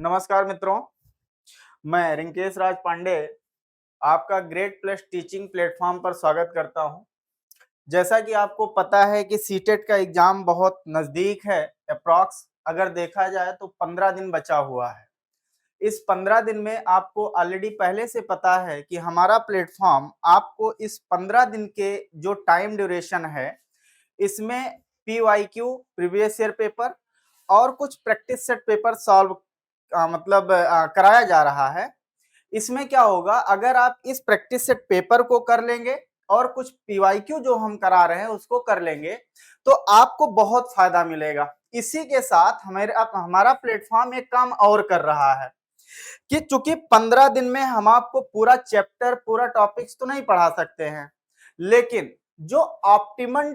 नमस्कार मित्रों, मैं रिंकेश राज पांडे आपका ग्रेड प्लस टीचिंग प्लेटफॉर्म पर स्वागत करता हूं। जैसा कि आपको पता है कि सीटेट का एग्जाम बहुत नज़दीक है, अप्रॉक्स अगर देखा जाए तो 15 दिन बचा हुआ है। इस 15 दिन में आपको ऑलरेडी पहले से पता है कि हमारा प्लेटफॉर्म आपको इस 15 दिन के जो टाइम ड्यूरेशन है, इसमें पीवाईक्यू प्रीवियस ईयर पेपर और कुछ प्रैक्टिस सेट पेपर सॉल्व कराया जा रहा है। इसमें क्या होगा, अगर आप इस प्रैक्टिस सेट पेपर को कर लेंगे और कुछ पीवाईक्यू जो हम करा रहे हैं उसको कर लेंगे तो आपको बहुत फायदा मिलेगा। इसी के साथ हमारा प्लेटफॉर्म एक काम और कर रहा है कि चूंकि 15 दिन में हम आपको पूरा चैप्टर पूरा टॉपिक्स तो नहीं पढ़ा सकते हैं, लेकिन जो ऑप्टिमम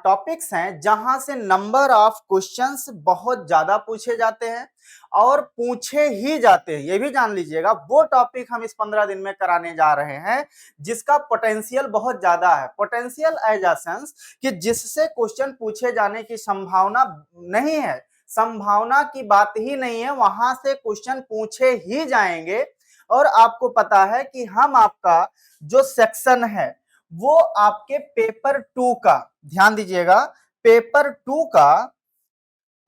टॉपिक्स हैं जहां से नंबर ऑफ क्वेश्चंस बहुत ज्यादा पूछे जाते हैं और पूछे ही जाते हैं, ये भी जान लीजिएगा, वो टॉपिक हम इस 15 दिन में कराने जा रहे हैं जिसका पोटेंशियल बहुत ज्यादा है। पोटेंशियल एज अ सेंस कि जिससे क्वेश्चन पूछे जाने की संभावना नहीं है, संभावना की बात ही नहीं है, वहां से क्वेश्चन पूछे ही जाएंगे। और आपको पता है कि हम आपका जो सेक्शन है वो आपके पेपर 2 का, ध्यान दीजिएगा, पेपर 2 का,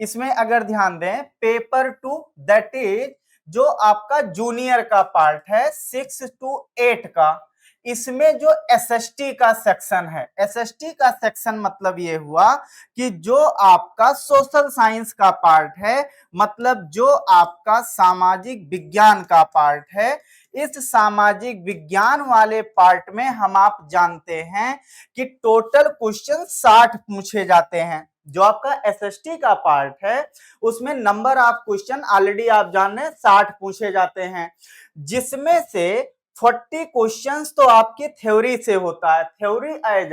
इसमें अगर ध्यान दें पेपर 2 दैट इज जो आपका जूनियर का पार्ट है 6 to 8 का, इसमें जो एसएसटी का सेक्शन है, एसएसटी का सेक्शन मतलब ये हुआ कि जो आपका सोशल साइंस का पार्ट है, मतलब जो आपका सामाजिक विज्ञान का पार्ट है, इस सामाजिक विज्ञान वाले पार्ट में हम आप जानते हैं कि टोटल क्वेश्चन 60 पूछे जाते हैं। जो आपका एसएसटी का पार्ट है उसमें नंबर ऑफ क्वेश्चन ऑलरेडी आप जान रहे हैं 60 पूछे जाते हैं, जिसमें से 40 क्वेश्चंस तो आपके थ्योरी से होता है। थ्योरी एज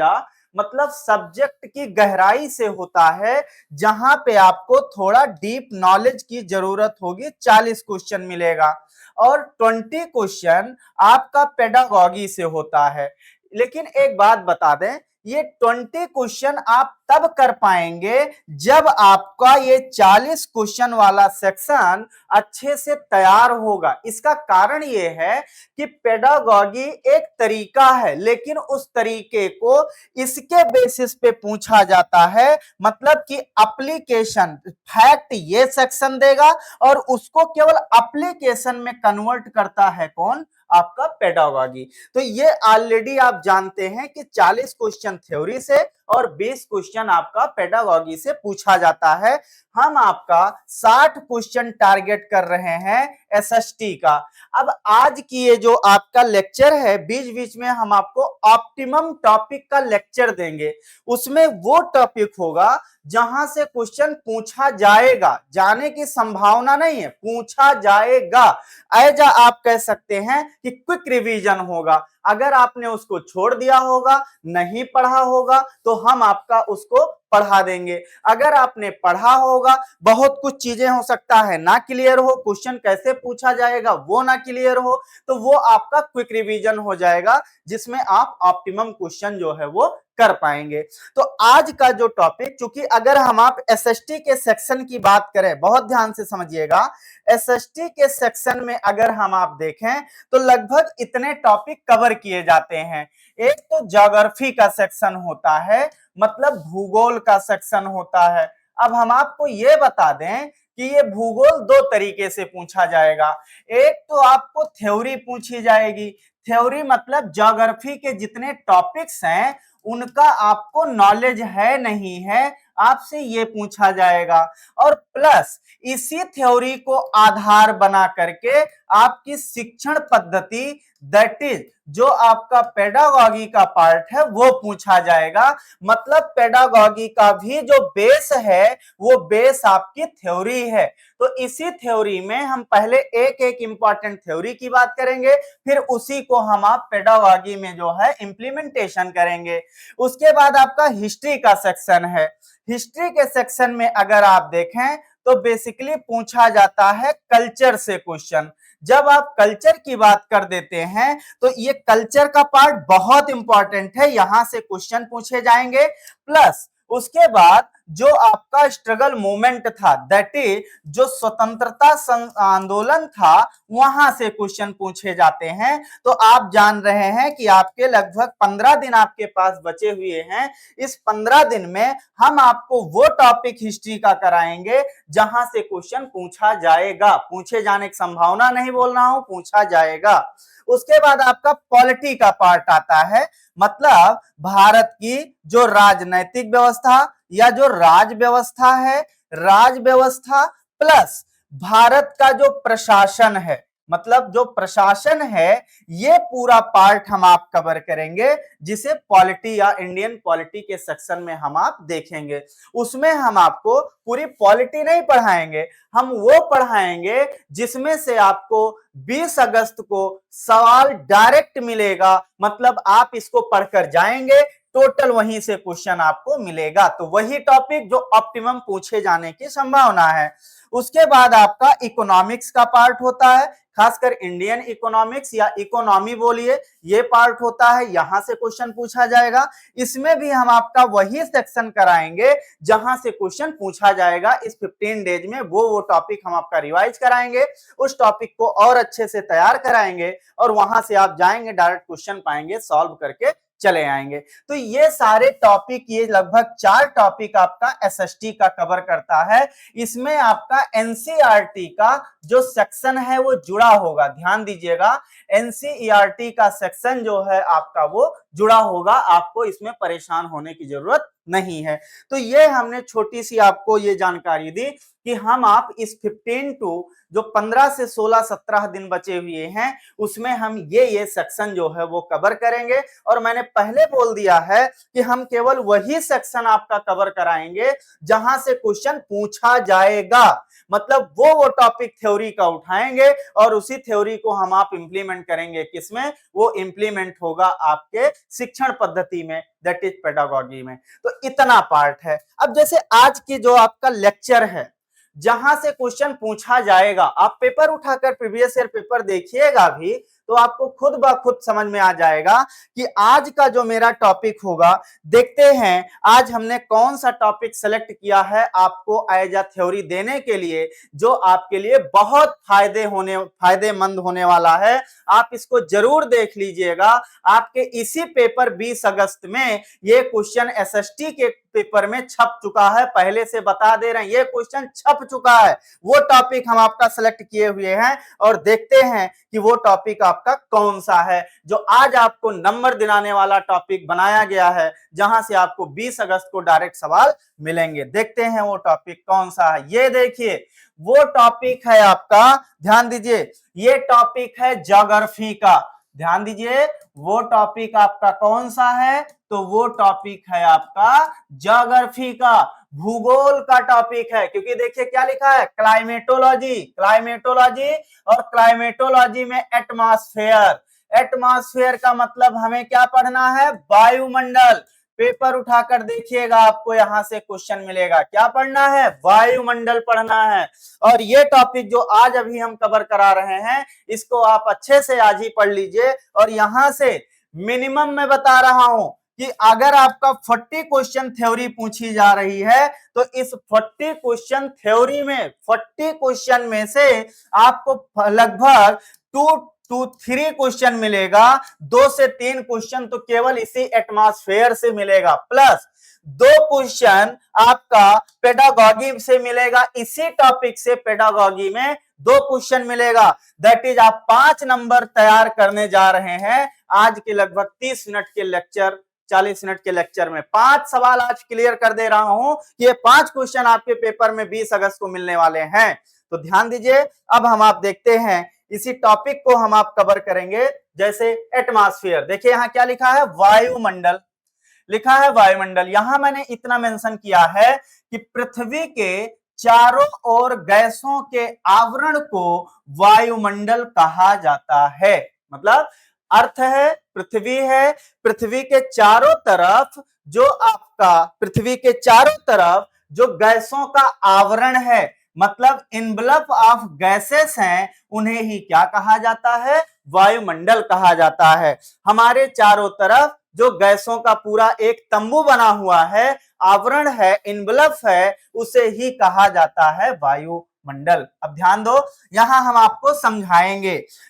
मतलब सब्जेक्ट की गहराई से होता है, जहां पे आपको थोड़ा डीप नॉलेज की जरूरत होगी, 40 क्वेश्चन मिलेगा। और 20 क्वेश्चन आपका पेडागॉजी से होता है। लेकिन एक बात बता दें, ये 20 क्वेश्चन आप तब कर पाएंगे जब आपका ये 40 क्वेश्चन वाला सेक्शन अच्छे से तैयार होगा। इसका कारण ये है कि पेडागॉजी एक तरीका है, लेकिन उस तरीके को इसके बेसिस पे पूछा जाता है, मतलब कि एप्लीकेशन फैक्ट ये सेक्शन देगा और उसको केवल एप्लीकेशन में कन्वर्ट करता है कौन, आपका पेडागॉजी। तो ये ऑलरेडी आप जानते हैं कि 40 क्वेश्चन थ्योरी से और 20 क्वेश्चन आपका पेडागॉजी से पूछा जाता है। हम आपका 60 क्वेश्चन टारगेट कर रहे हैं एसएसटी का। अब आज की ये जो आपका लेक्चर है, बीच बीच में हम आपको ऑप्टिमम टॉपिक का लेक्चर देंगे। उसमें वो टॉपिक होगा जहां से क्वेश्चन पूछा जाएगा, जाने की संभावना नहीं है, पूछा जाएगा। ऐसा आप कह सकते हैं कि क्विक रिवीजन होगा। अगर आपने उसको छोड़ दिया होगा, नहीं पढ़ा होगा, तो हम आपका उसको पढ़ा देंगे। अगर आपने पढ़ा होगा, बहुत कुछ चीजें हो सकता है ना क्लियर हो, क्वेश्चन कैसे पूछा जाएगा वो ना क्लियर हो, तो वो आपका क्विक रिवीजन हो जाएगा, जिसमें आप ऑप्टिमम क्वेश्चन जो है वो कर पाएंगे। तो आज का जो टॉपिक, चूंकि अगर हम आप एसएसटी के सेक्शन की बात करें, बहुत ध्यान से समझिएगा, एसएसटी के सेक्शन में अगर हम आप देखें तो लगभग इतने टॉपिक कवर किए जाते हैं। एक तो ज्योग्राफी का सेक्शन होता है, मतलब भूगोल का सेक्शन होता है। अब हम आपको ये बता दें कि ये भूगोल दो तरीके से पूछा जाएगा। एक तो आपको थ्योरी पूछी जाएगी, थ्योरी मतलब ज्योग्राफी के जितने टॉपिक्स हैं उनका आपको नॉलेज है नहीं है, आपसे ये पूछा जाएगा। और प्लस इसी थ्योरी को आधार बना करके आपकी शिक्षण पद्धति, दैट इज जो आपका पेडागॉजी का पार्ट है वो पूछा जाएगा। मतलब पेडागॉजी का भी जो बेस है वो बेस आपकी थ्योरी है। तो इसी थ्योरी में हम पहले एक एक इंपॉर्टेंट थ्योरी की बात करेंगे, फिर उसी को हम आप पेडागॉजी में जो है इंप्लीमेंटेशन करेंगे। उसके बाद आपका हिस्ट्री का सेक्शन है। हिस्ट्री के सेक्शन में अगर आप देखें तो बेसिकली पूछा जाता है कल्चर से क्वेश्चन। जब आप कल्चर की बात कर देते हैं तो ये कल्चर का पार्ट बहुत इंपॉर्टेंट है, यहां से क्वेश्चन पूछे जाएंगे। प्लस उसके बाद जो आपका स्ट्रगल मूवमेंट था, दैट इज जो स्वतंत्रता आंदोलन था, वहां से क्वेश्चन पूछे जाते हैं। तो आप जान रहे हैं कि आपके लगभग 15 दिन आपके पास बचे हुए हैं। इस 15 दिन में हम आपको वो टॉपिक हिस्ट्री का कराएंगे जहां से क्वेश्चन पूछा जाएगा। पूछे जाने की संभावना नहीं बोल रहा हूं, पूछा जाएगा। उसके बाद आपका पॉलिटी का पार्ट आता है, मतलब भारत की जो राजनैतिक व्यवस्था या जो राज व्यवस्था है, राज व्यवस्था प्लस भारत का जो प्रशासन है, मतलब जो प्रशासन है, ये पूरा पार्ट हम आप कवर करेंगे, जिसे पॉलिटी या इंडियन पॉलिटी के सेक्शन में हम आप देखेंगे। उसमें हम आपको पूरी पॉलिटी नहीं पढ़ाएंगे, हम वो पढ़ाएंगे जिसमें से आपको 20 अगस्त को सवाल डायरेक्ट मिलेगा, मतलब आप इसको पढ़कर जाएंगे, टोटल वहीं से क्वेश्चन आपको मिलेगा। तो वही टॉपिक जो ऑप्टिमम पूछे जाने की संभावना है। उसके बाद आपका इकोनॉमिक्स का पार्ट होता है, खासकर इंडियन इकोनॉमिक्स या इकोनॉमी बोलिए, ये पार्ट होता है, यहां से क्वेश्चन पूछा जाएगा। इसमें भी हम आपका वही सेक्शन कराएंगे जहां से क्वेश्चन पूछा जाएगा। इस 15 डेज में वो टॉपिक हम आपका रिवाइज कराएंगे, उस टॉपिक को और अच्छे से तैयार कराएंगे, और वहां से आप जाएंगे डायरेक्ट क्वेश्चन पाएंगे, सॉल्व करके चले आएंगे। तो ये सारे टॉपिक, ये लगभग 4 टॉपिक आपका एसएसटी का कवर करता है। इसमें आपका एनसीईआरटी का जो सेक्शन है वो जुड़ा होगा, ध्यान दीजिएगा, एनसीईआरटी का सेक्शन जो है आपका वो जुड़ा होगा, आपको इसमें परेशान होने की जरूरत नहीं है। तो ये हमने छोटी सी आपको ये जानकारी दी कि हम आप इस 15 टू जो 15 से 16-17 दिन बचे हुए हैं, उसमें हम ये सेक्शन जो है वो कवर करेंगे। और मैंने पहले बोल दिया है कि हम केवल वही सेक्शन आपका कवर कराएंगे जहां से क्वेश्चन पूछा जाएगा, मतलब वो टॉपिक थ्योरी का उठाएंगे और उसी थ्योरी को हम आप इंप्लीमेंट करेंगे। किसमें? वो इंप्लीमेंट होगा आपके शिक्षण पद्धति में, दैट इज पेडागॉजी में। तो इतना पार्ट है। अब जैसे आज की जो आपका लेक्चर है, जहां से क्वेश्चन पूछा जाएगा, आप पेपर उठाकर प्रीवियस ईयर पेपर देखिएगा भी, तो आपको खुद ब खुद समझ में आ जाएगा कि आज का जो मेरा टॉपिक होगा, देखते हैं आज हमने कौन सा टॉपिक सेलेक्ट किया है आपको एज अ थ्योरी देने के लिए, जो आपके लिए बहुत फायदेमंद होने वाला है। आप इसको जरूर देख लीजिएगा। आपके इसी पेपर 20 अगस्त में ये क्वेश्चन एसएसटी के पेपर में छप चुका है, पहले से बता दे रहे हैं, ये क्वेश्चन छप चुका है। वो टॉपिक हम आपका सेलेक्ट किए हुए हैं और देखते हैं कि वो टॉपिक आपका कौन सा है, जो आज आपको नंबर दिलाने वाला टॉपिक बनाया गया है, जहां से आपको 20 अगस्त को डायरेक्ट सवाल मिलेंगे। देखते हैं वो टॉपिक कौन सा है। ये देखिए वो टॉपिक है आपका, ध्यान दीजिए, ये टॉपिक है ज्योग्राफी का। ध्यान दीजिए, वो टॉपिक आपका कौन सा है? तो वो टॉपिक है आपका ज्योग्राफी का, भूगोल का टॉपिक है। क्योंकि देखिए क्या लिखा है, क्लाइमेटोलॉजी, क्लाइमेटोलॉजी, और क्लाइमेटोलॉजी में एटमॉस्फेयर। एटमॉस्फेयर का मतलब हमें क्या पढ़ना है? वायुमंडल। पेपर उठाकर देखिएगा, आपको यहां से क्वेश्चन मिलेगा। क्या पढ़ना है? वायुमंडल पढ़ना है। और ये टॉपिक जो आज अभी हम कवर करा रहे हैं, इसको आप अच्छे से आज ही पढ़ लीजिए। और यहां से मिनिमम मैं बता रहा हूं कि अगर आपका 40 क्वेश्चन थ्योरी पूछी जा रही है, तो इस 40 क्वेश्चन थ्योरी में 40 क्वेश्चन में से आपको लगभग 2 to 3 क्वेश्चन मिलेगा। 2 से 3 क्वेश्चन तो केवल इसी एटमॉस्फेयर से मिलेगा, प्लस 2 क्वेश्चन आपका पेडागॉजी से मिलेगा। इसी टॉपिक से पेडागॉजी में 2 क्वेश्चन मिलेगा। दैट इज आप 5 नंबर तैयार करने जा रहे हैं। आज के लगभग 30 मिनट के लेक्चर, 40 मिनट के लेक्चर में 5 सवाल आज क्लियर कर दे रहा हूं। ये 5 क्वेश्चन आपके पेपर में 20 अगस्त को मिलने वाले हैं। तो ध्यान दीजिए। अब हम आप देखते हैं, इसी टॉपिक को हम आप कवर करेंगे। जैसे एटमॉस्फेयर, देखिए यहां क्या लिखा है? वायुमंडल लिखा है, वायुमंडल। यहां मैंने इतना मेंशन किया है कि पृथ्वी के चारों ओर गैसों के आवरण को वायुमंडल कहा जाता है। मतलब अर्थ है, पृथ्वी के चारों तरफ जो आपका, पृथ्वी के चारों तरफ जो गैसों का आवरण है, मतलब इनवलप ऑफ गैसेस हैं, उन्हें ही क्या कहा जाता है? वायुमंडल कहा जाता है। हमारे चारों तरफ जो गैसों का पूरा एक तंबू बना हुआ है, आवरण है, इनवलप है, उसे ही कहा जाता है वायुमंडल। अब ध्यान दो, यहां हम आपको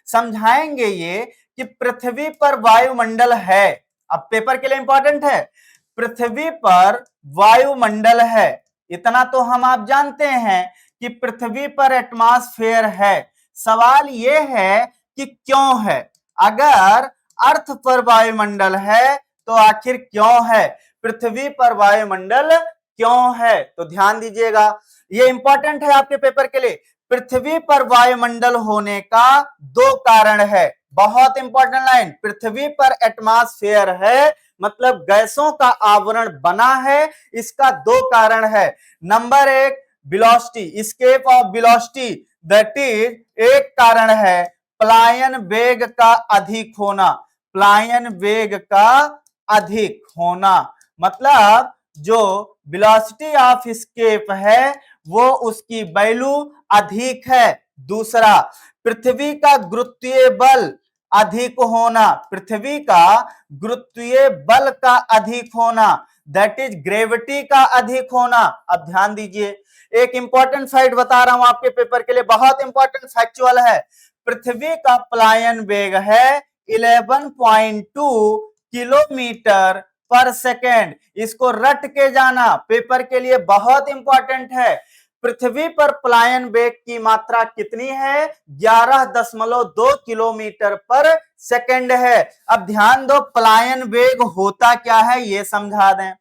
समझाएंगे ये कि पृथ्वी पर वायुमंडल है। अब पेपर के लिए इंपॉर्टेंट है, पृथ्वी पर वायुमंडल है, इतना तो हम आप जानते हैं कि पृथ्वी पर एटमॉस्फेयर है। सवाल यह है कि क्यों है? अगर अर्थ पर वायुमंडल है तो आखिर क्यों है? पृथ्वी पर वायुमंडल क्यों है? तो ध्यान दीजिएगा, ये इंपॉर्टेंट है आपके पेपर के लिए। पृथ्वी पर वायुमंडल होने का दो कारण है, बहुत इंपॉर्टेंट लाइन। पृथ्वी पर एटमॉस्फेयर है मतलब गैसों का आवरण बना है, इसका दो कारण है। नंबर एक, velocity, escape of velocity, that is एक कारण है। पलायन वेग का अधिक होना, पलायन वेग का अधिक होना, मतलब जो वेलोसिटी ऑफ स्केप है वो उसकी वैल्यू अधिक है। दूसरा, पृथ्वी का गुरुत्वीय बल अधिक होना, पृथ्वी का गुरुत्वीय बल का अधिक होना, दैट इज ग्रेविटी का अधिक होना। अब ध्यान दीजिए, एक इंपॉर्टेंट फैक्ट बता रहा हूं आपके पेपर के लिए, बहुत इंपॉर्टेंट फैक्चुअल है। पृथ्वी का पलायन वेग है 11.2 किलोमीटर पर सेकेंड। इसको रट के जाना, पेपर के लिए बहुत इंपॉर्टेंट है। पृथ्वी पर पलायन वेग की मात्रा कितनी है? 11.2 किलोमीटर पर सेकेंड है। अब ध्यान दो, पलायन वेग होता क्या है ये समझा दें।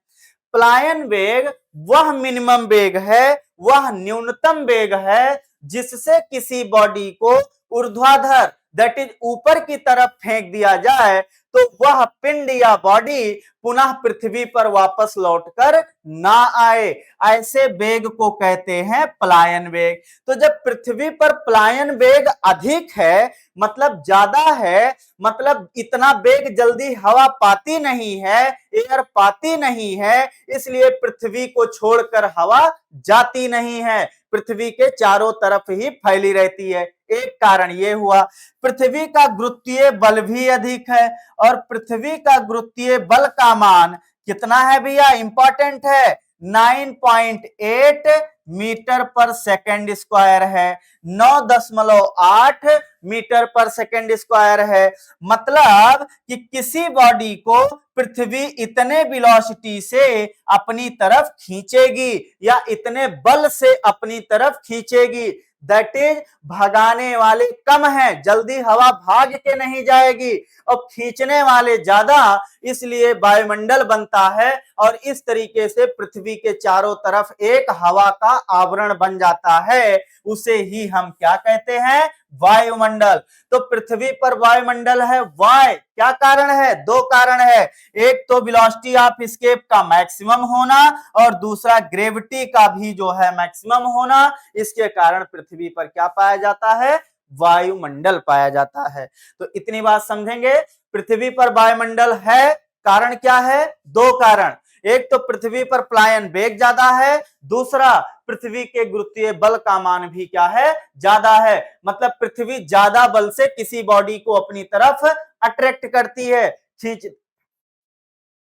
पलायन वेग वह मिनिमम वेग है, वह न्यूनतम वेग है जिससे किसी बॉडी को ऊर्ध्वाधर, दैट इज ऊपर की तरफ फेंक दिया जाए तो वह पिंड या बॉडी पुनः पृथ्वी पर वापस लौटकर ना आए, ऐसे वेग को कहते हैं पलायन वेग। तो जब पृथ्वी पर पलायन वेग अधिक है, मतलब ज्यादा है, मतलब इतना वेग जल्दी हवा पाती नहीं है, एयर पाती नहीं है, इसलिए पृथ्वी को छोड़कर हवा जाती नहीं है, पृथ्वी के चारों तरफ ही फैली रहती है। एक कारण ये हुआ। पृथ्वी का गुरुत्वीय बल भी अधिक है, और पृथ्वी का गुरुत्वीय बल का मान कितना है भैया? इंपॉर्टेंट है, 9.8 मीटर पर सेकेंड स्क्वायर है, 9.8 मीटर पर सेकेंड स्क्वायर है। मतलब कि किसी बॉडी को पृथ्वी इतने वेलोसिटी से अपनी तरफ खींचेगी या इतने बल से अपनी तरफ खींचेगी, दैट इज भगाने वाले कम हैं, जल्दी हवा भाग के नहीं जाएगी, और खींचने वाले ज्यादा, इसलिए वायुमंडल बनता है और इस तरीके से पृथ्वी के चारों तरफ एक हवा का आवरण बन जाता है, उसे ही हम क्या कहते हैं? वायुमंडल। तो पृथ्वी पर वायुमंडल है, वाई क्या कारण है? दो कारण है, एक तो वेलोसिटी ऑफ एस्केप का मैक्सिमम होना और दूसरा ग्रेविटी का भी जो है मैक्सिमम होना। इसके कारण पृथ्वी पर क्या पाया जाता है? वायुमंडल पाया जाता है। तो इतनी बात समझेंगे, पृथ्वी पर वायुमंडल है, कारण क्या है? दो कारण, एक तो पृथ्वी पर पलायन वेग ज्यादा है, दूसरा पृथ्वी के गुरुत्वीय बल का मान भी क्या है? ज्यादा है। मतलब पृथ्वी ज्यादा बल से किसी बॉडी को अपनी तरफ अट्रैक्ट करती है,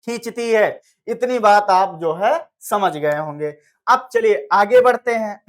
खींचती है। इतनी बात आप जो है समझ गए होंगे। अब चलिए आगे बढ़ते हैं।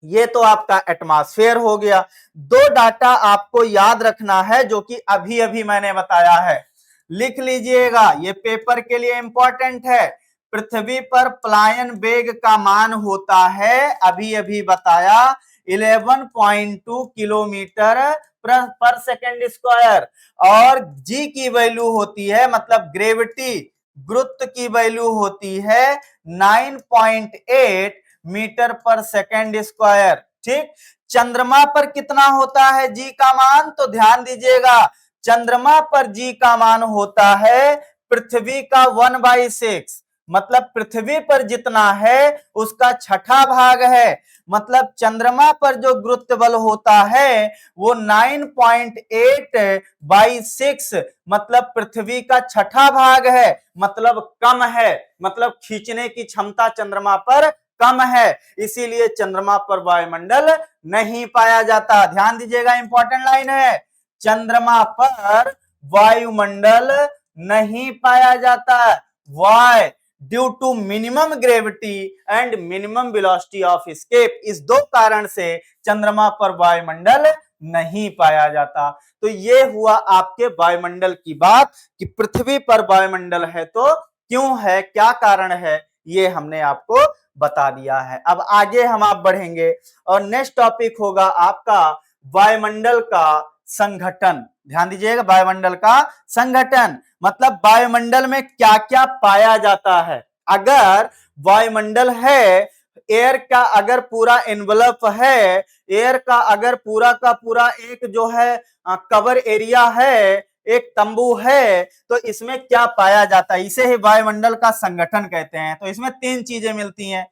ये तो आपका एटमॉस्फेयर हो गया। दो डाटा आपको याद रखना है जो कि अभी अभी मैंने बताया है, लिख लीजिएगा, ये पेपर के लिए इंपॉर्टेंट है। पृथ्वी पर पलायन वेग का मान होता है, अभी अभी बताया, 11.2 किलोमीटर पर सेकेंड स्क्वायर, और जी की वैल्यू होती है, मतलब ग्रेविटी, गुरुत्व की वैल्यू होती है 9.8 मीटर पर सेकेंड स्क्वायर। ठीक, चंद्रमा पर कितना होता है जी का मान? तो ध्यान दीजिएगा, चंद्रमा पर जी का मान होता है पृथ्वी का 1/6, मतलब पृथ्वी पर जितना है उसका छठा भाग है। मतलब चंद्रमा पर जो गुरुत्व बल होता है वो 9.8/6, मतलब पृथ्वी का छठा भाग है, मतलब कम है, मतलब खींचने की क्षमता चंद्रमा पर कम है, इसीलिए चंद्रमा पर वायुमंडल नहीं पाया जाता। ध्यान दीजिएगा, इंपॉर्टेंट लाइन है, चंद्रमा पर वायुमंडल नहीं पाया जाता है। Why? Due to minimum gravity and minimum velocity of escape. इस दो कारण से चंद्रमा पर वायुमंडल नहीं पाया जाता। तो ये हुआ आपके वायुमंडल की बात कि पृथ्वी पर वायुमंडल है तो क्यों है, क्या कारण है, ये हमने आपको बता दिया है। अब आगे हम आप बढ़ेंगे और नेक्स्ट टॉपिक होगा आपका वायुमंडल का संघटन। ध्यान दीजिएगा, वायुमंडल का संघटन मतलब वायुमंडल में क्या क्या पाया जाता है। अगर वायुमंडल है, एयर का अगर पूरा एनवलप है, एयर का अगर पूरा का पूरा एक जो है कवर एरिया है, एक तंबू है, तो इसमें क्या पाया जाता है, इसे ही वायुमंडल का संगठन कहते हैं। तो इसमें तीन चीजें मिलती हैं।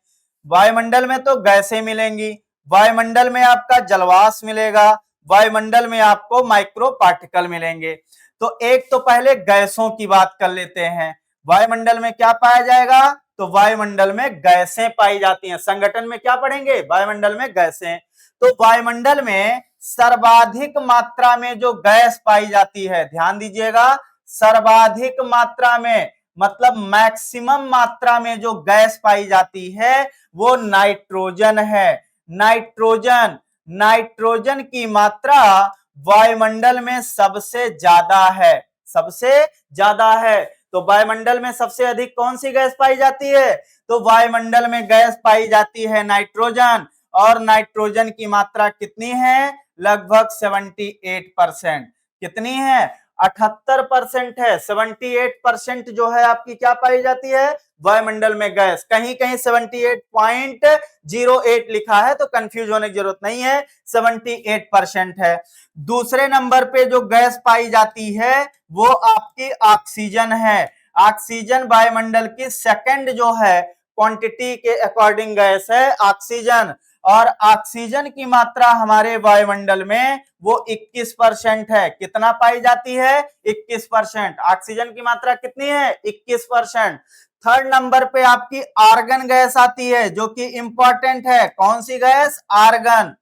वायुमंडल में तो गैसें मिलेंगी, वायुमंडल में आपका जलवाष्प मिलेगा, वायुमंडल में आपको माइक्रो पार्टिकल मिलेंगे। तो एक तो पहले गैसों की बात कर लेते हैं। वायुमंडल में क्या पाया जाएगा, तो वायुमंडल में गैसें पाई जाती हैं। संगठन में क्या पढ़ेंगे, वायुमंडल में गैसें। तो वायुमंडल में सर्वाधिक मात्रा में जो गैस पाई जाती है, ध्यान दीजिएगा, सर्वाधिक मात्रा में मतलब मैक्सिमम मात्रा में जो गैस पाई जाती है वो नाइट्रोजन है। नाइट्रोजन, नाइट्रोजन की मात्रा वायुमंडल में सबसे ज्यादा है, सबसे ज्यादा है। तो वायुमंडल में सबसे अधिक कौन सी गैस पाई जाती है, तो वायुमंडल में गैस पाई जाती है नाइट्रोजन। और नाइट्रोजन की मात्रा कितनी है, लगभग 78%। कितनी है, 78% है। 78% जो है आपकी क्या पाई जाती है वायुमंडल में गैस। कहीं कहीं 78.08 लिखा है तो कंफ्यूज होने की जरूरत नहीं है, 78% है। दूसरे नंबर पे जो गैस पाई जाती है वो आपकी ऑक्सीजन है। ऑक्सीजन वायुमंडल की सेकंड जो है क्वांटिटी के अकॉर्डिंग गैस है ऑक्सीजन। और ऑक्सीजन की मात्रा हमारे वायुमंडल में वो 21% है। कितना पाई जाती है, 21%। ऑक्सीजन की मात्रा कितनी है, 21%। थर्ड नंबर पे आपकी आर्गन गैस आती है जो कि इंपॉर्टेंट है। कौन सी गैस, आर्गन।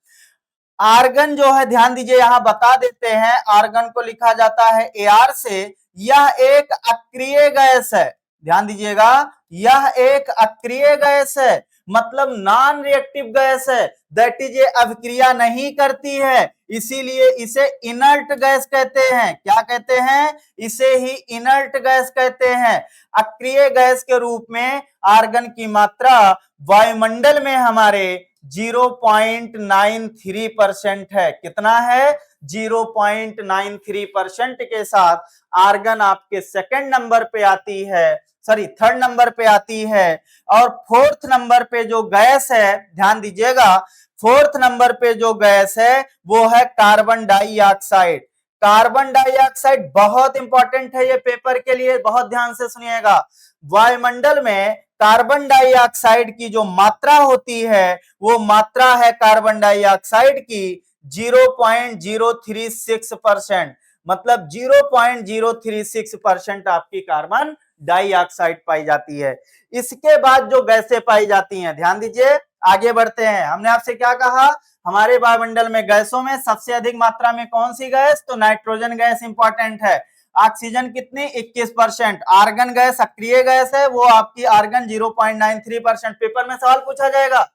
आर्गन जो है, ध्यान दीजिए यहां बता देते हैं, आर्गन को लिखा जाता है AR से। यह एक अक्रिय गैस है, ध्यान दीजिएगा, यह एक अक्रिय गैस है मतलब नॉन रिएक्टिव गैस है। दैट इज ये अभिक्रिया नहीं करती है, इसीलिए इसे इनर्ट गैस कहते हैं। क्या कहते हैं, इसे ही इनर्ट गैस कहते हैं। अक्रिय गैस के रूप में आर्गन की मात्रा वायुमंडल में हमारे 0.93% है। कितना है, 0.93% के साथ आर्गन आपके सेकंड नंबर पे आती है, सॉरी थर्ड नंबर पे आती है। और फोर्थ नंबर पे जो गैस है, ध्यान दीजिएगा, फोर्थ नंबर पे जो गैस है वो है कार्बन डाइऑक्साइड। कार्बन डाइऑक्साइड बहुत इंपॉर्टेंट है ये पेपर के लिए, बहुत ध्यान से सुनिएगा। वायुमंडल में कार्बन डाइऑक्साइड की जो मात्रा होती है वो मात्रा है कार्बन डाइऑक्साइड की 0.036%, मतलब 0.036% आपकी कार्बन डाइऑक्साइड पाई जाती है। इसके बाद जो गैसें पाई जाती हैं, ध्यान दीजिए, आगे बढ़ते हैं। हमने आपसे क्या कहा, हमारे वायुमंडल में गैसों में सबसे अधिक मात्रा में कौन सी गैस, तो नाइट्रोजन गैस इंपॉर्टेंट है। ऑक्सीजन कितनी, 21%। आर्गन गैस सक्रिय गैस है, वो आपकी आर्गन 0.93%। पेपर में सवाल पूछा जाएगा,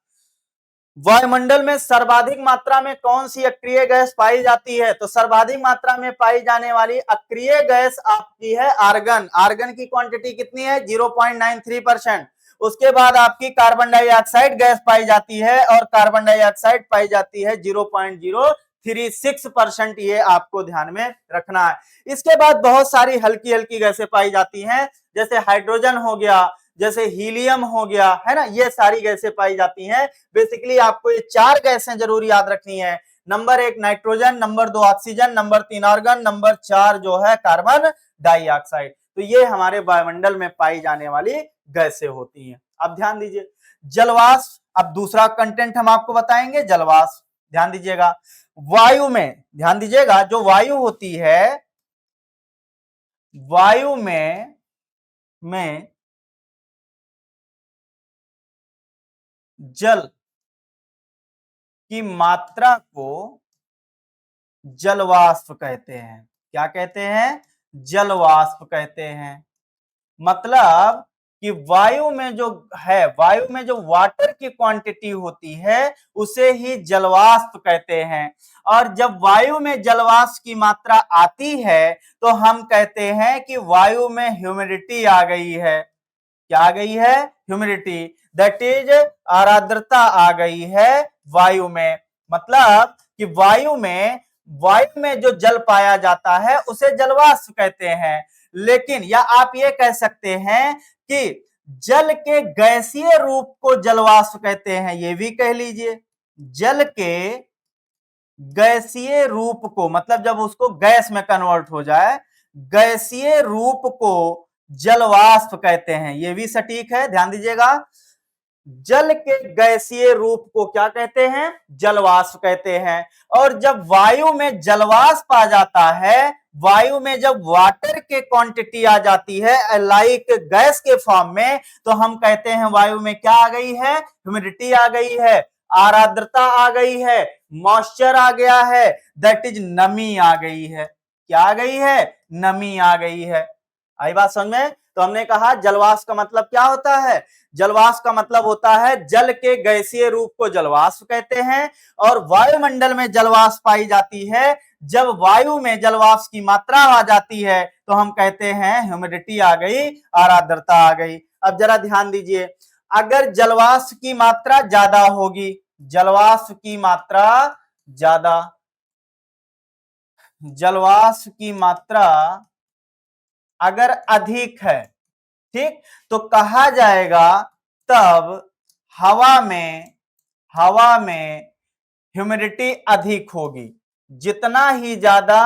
वायुमंडल में सर्वाधिक मात्रा में कौन सी अक्रिय गैस पाई जाती है, तो सर्वाधिक मात्रा में पाई जाने वाली अक्रिय गैस आपकी है आर्गन। आर्गन की क्वांटिटी कितनी है, 0.93%। उसके बाद आपकी कार्बन डाइऑक्साइड गैस पाई जाती है और कार्बन डाइऑक्साइड पाई जाती है 0.036%। ये आपको ध्यान में रखना है। इसके बाद बहुत सारी हल्की हल्की गैसें पाई जाती हैं, जैसे हाइड्रोजन हो गया, जैसे हीलियम हो गया, है ना, ये सारी गैसें पाई जाती हैं। बेसिकली आपको ये चार गैसें जरूर याद रखनी है। Number 1 nitrogen, number 2 oxygen, number 3 argon, number 4 जो है कार्बन डाइऑक्साइड। तो ये हमारे वायुमंडल में पाई जाने वाली गैसें होती हैं। अब ध्यान दीजिए, जलवाष्प, अब दूसरा कंटेंट हम आपको बताएंगे, जलवाष्प। ध्यान दीजिएगा, वायु में, ध्यान दीजिएगा, जो वायु होती है, वायु में जल की मात्रा को जलवाष्प कहते हैं। क्या कहते हैं, जल वाष्प कहते हैं। मतलब कि वायु में जो है, वायु में जो वाटर की क्वांटिटी होती है उसे ही जलवाष्प कहते हैं। और जब वायु में जलवाष्प की मात्रा आती है तो हम कहते हैं कि वायु में ह्यूमिडिटी आ गई है। क्या आ गई है? ह्यूमिडिटी, दैट इज आर्द्रता आ गई है वायु में। मतलब कि वायु में जो जल पाया जाता है उसे जलवाष्प कहते हैं। लेकिन या आप ये कह सकते हैं कि जल के गैसीय रूप को जलवाष्प कहते हैं, ये भी कह लीजिए। जल के गैसीय रूप को, मतलब जब उसको गैस में कन्वर्ट हो जाए, गैसीय रूप को जलवाष्प कहते हैं, ये भी सटीक है, ध्यान दीजिएगा। जल के गैसीय रूप को क्या कहते हैं? जलवाष्प कहते हैं। और जब वायु में जलवाष्प आ जाता है, वायु में जब वाटर के क्वांटिटी आ जाती है लाइक गैस के फॉर्म में, तो हम कहते हैं वायु में क्या आ गई है? ह्यूमिडिटी आ गई है, आर्द्रता आ गई है, मॉइस्चर आ गया है, दैट इज नमी आ गई है। क्या आ गई है? नमी आ गई है। आई बात समझ में? तो हमने कहा जलवाष्प का मतलब क्या होता है? जलवाष्प का मतलब होता है जल के गैसीय रूप को जलवाष्प कहते हैं। और वायुमंडल में जलवाष्प पाई जाती है, जब वायु में जलवाष्प की मात्रा आ जाती है तो हम कहते हैं ह्यूमिडिटी आ गई और आर्द्रता आ गई। अब जरा ध्यान दीजिए, अगर जलवाष्प की मात्रा ज्यादा होगी, जलवाष्प की मात्रा ज्यादा, जलवाष्प की मात्रा अगर अधिक है, ठीक, तो कहा जाएगा तब हवा में ह्यूमिडिटी अधिक होगी। जितना ही ज्यादा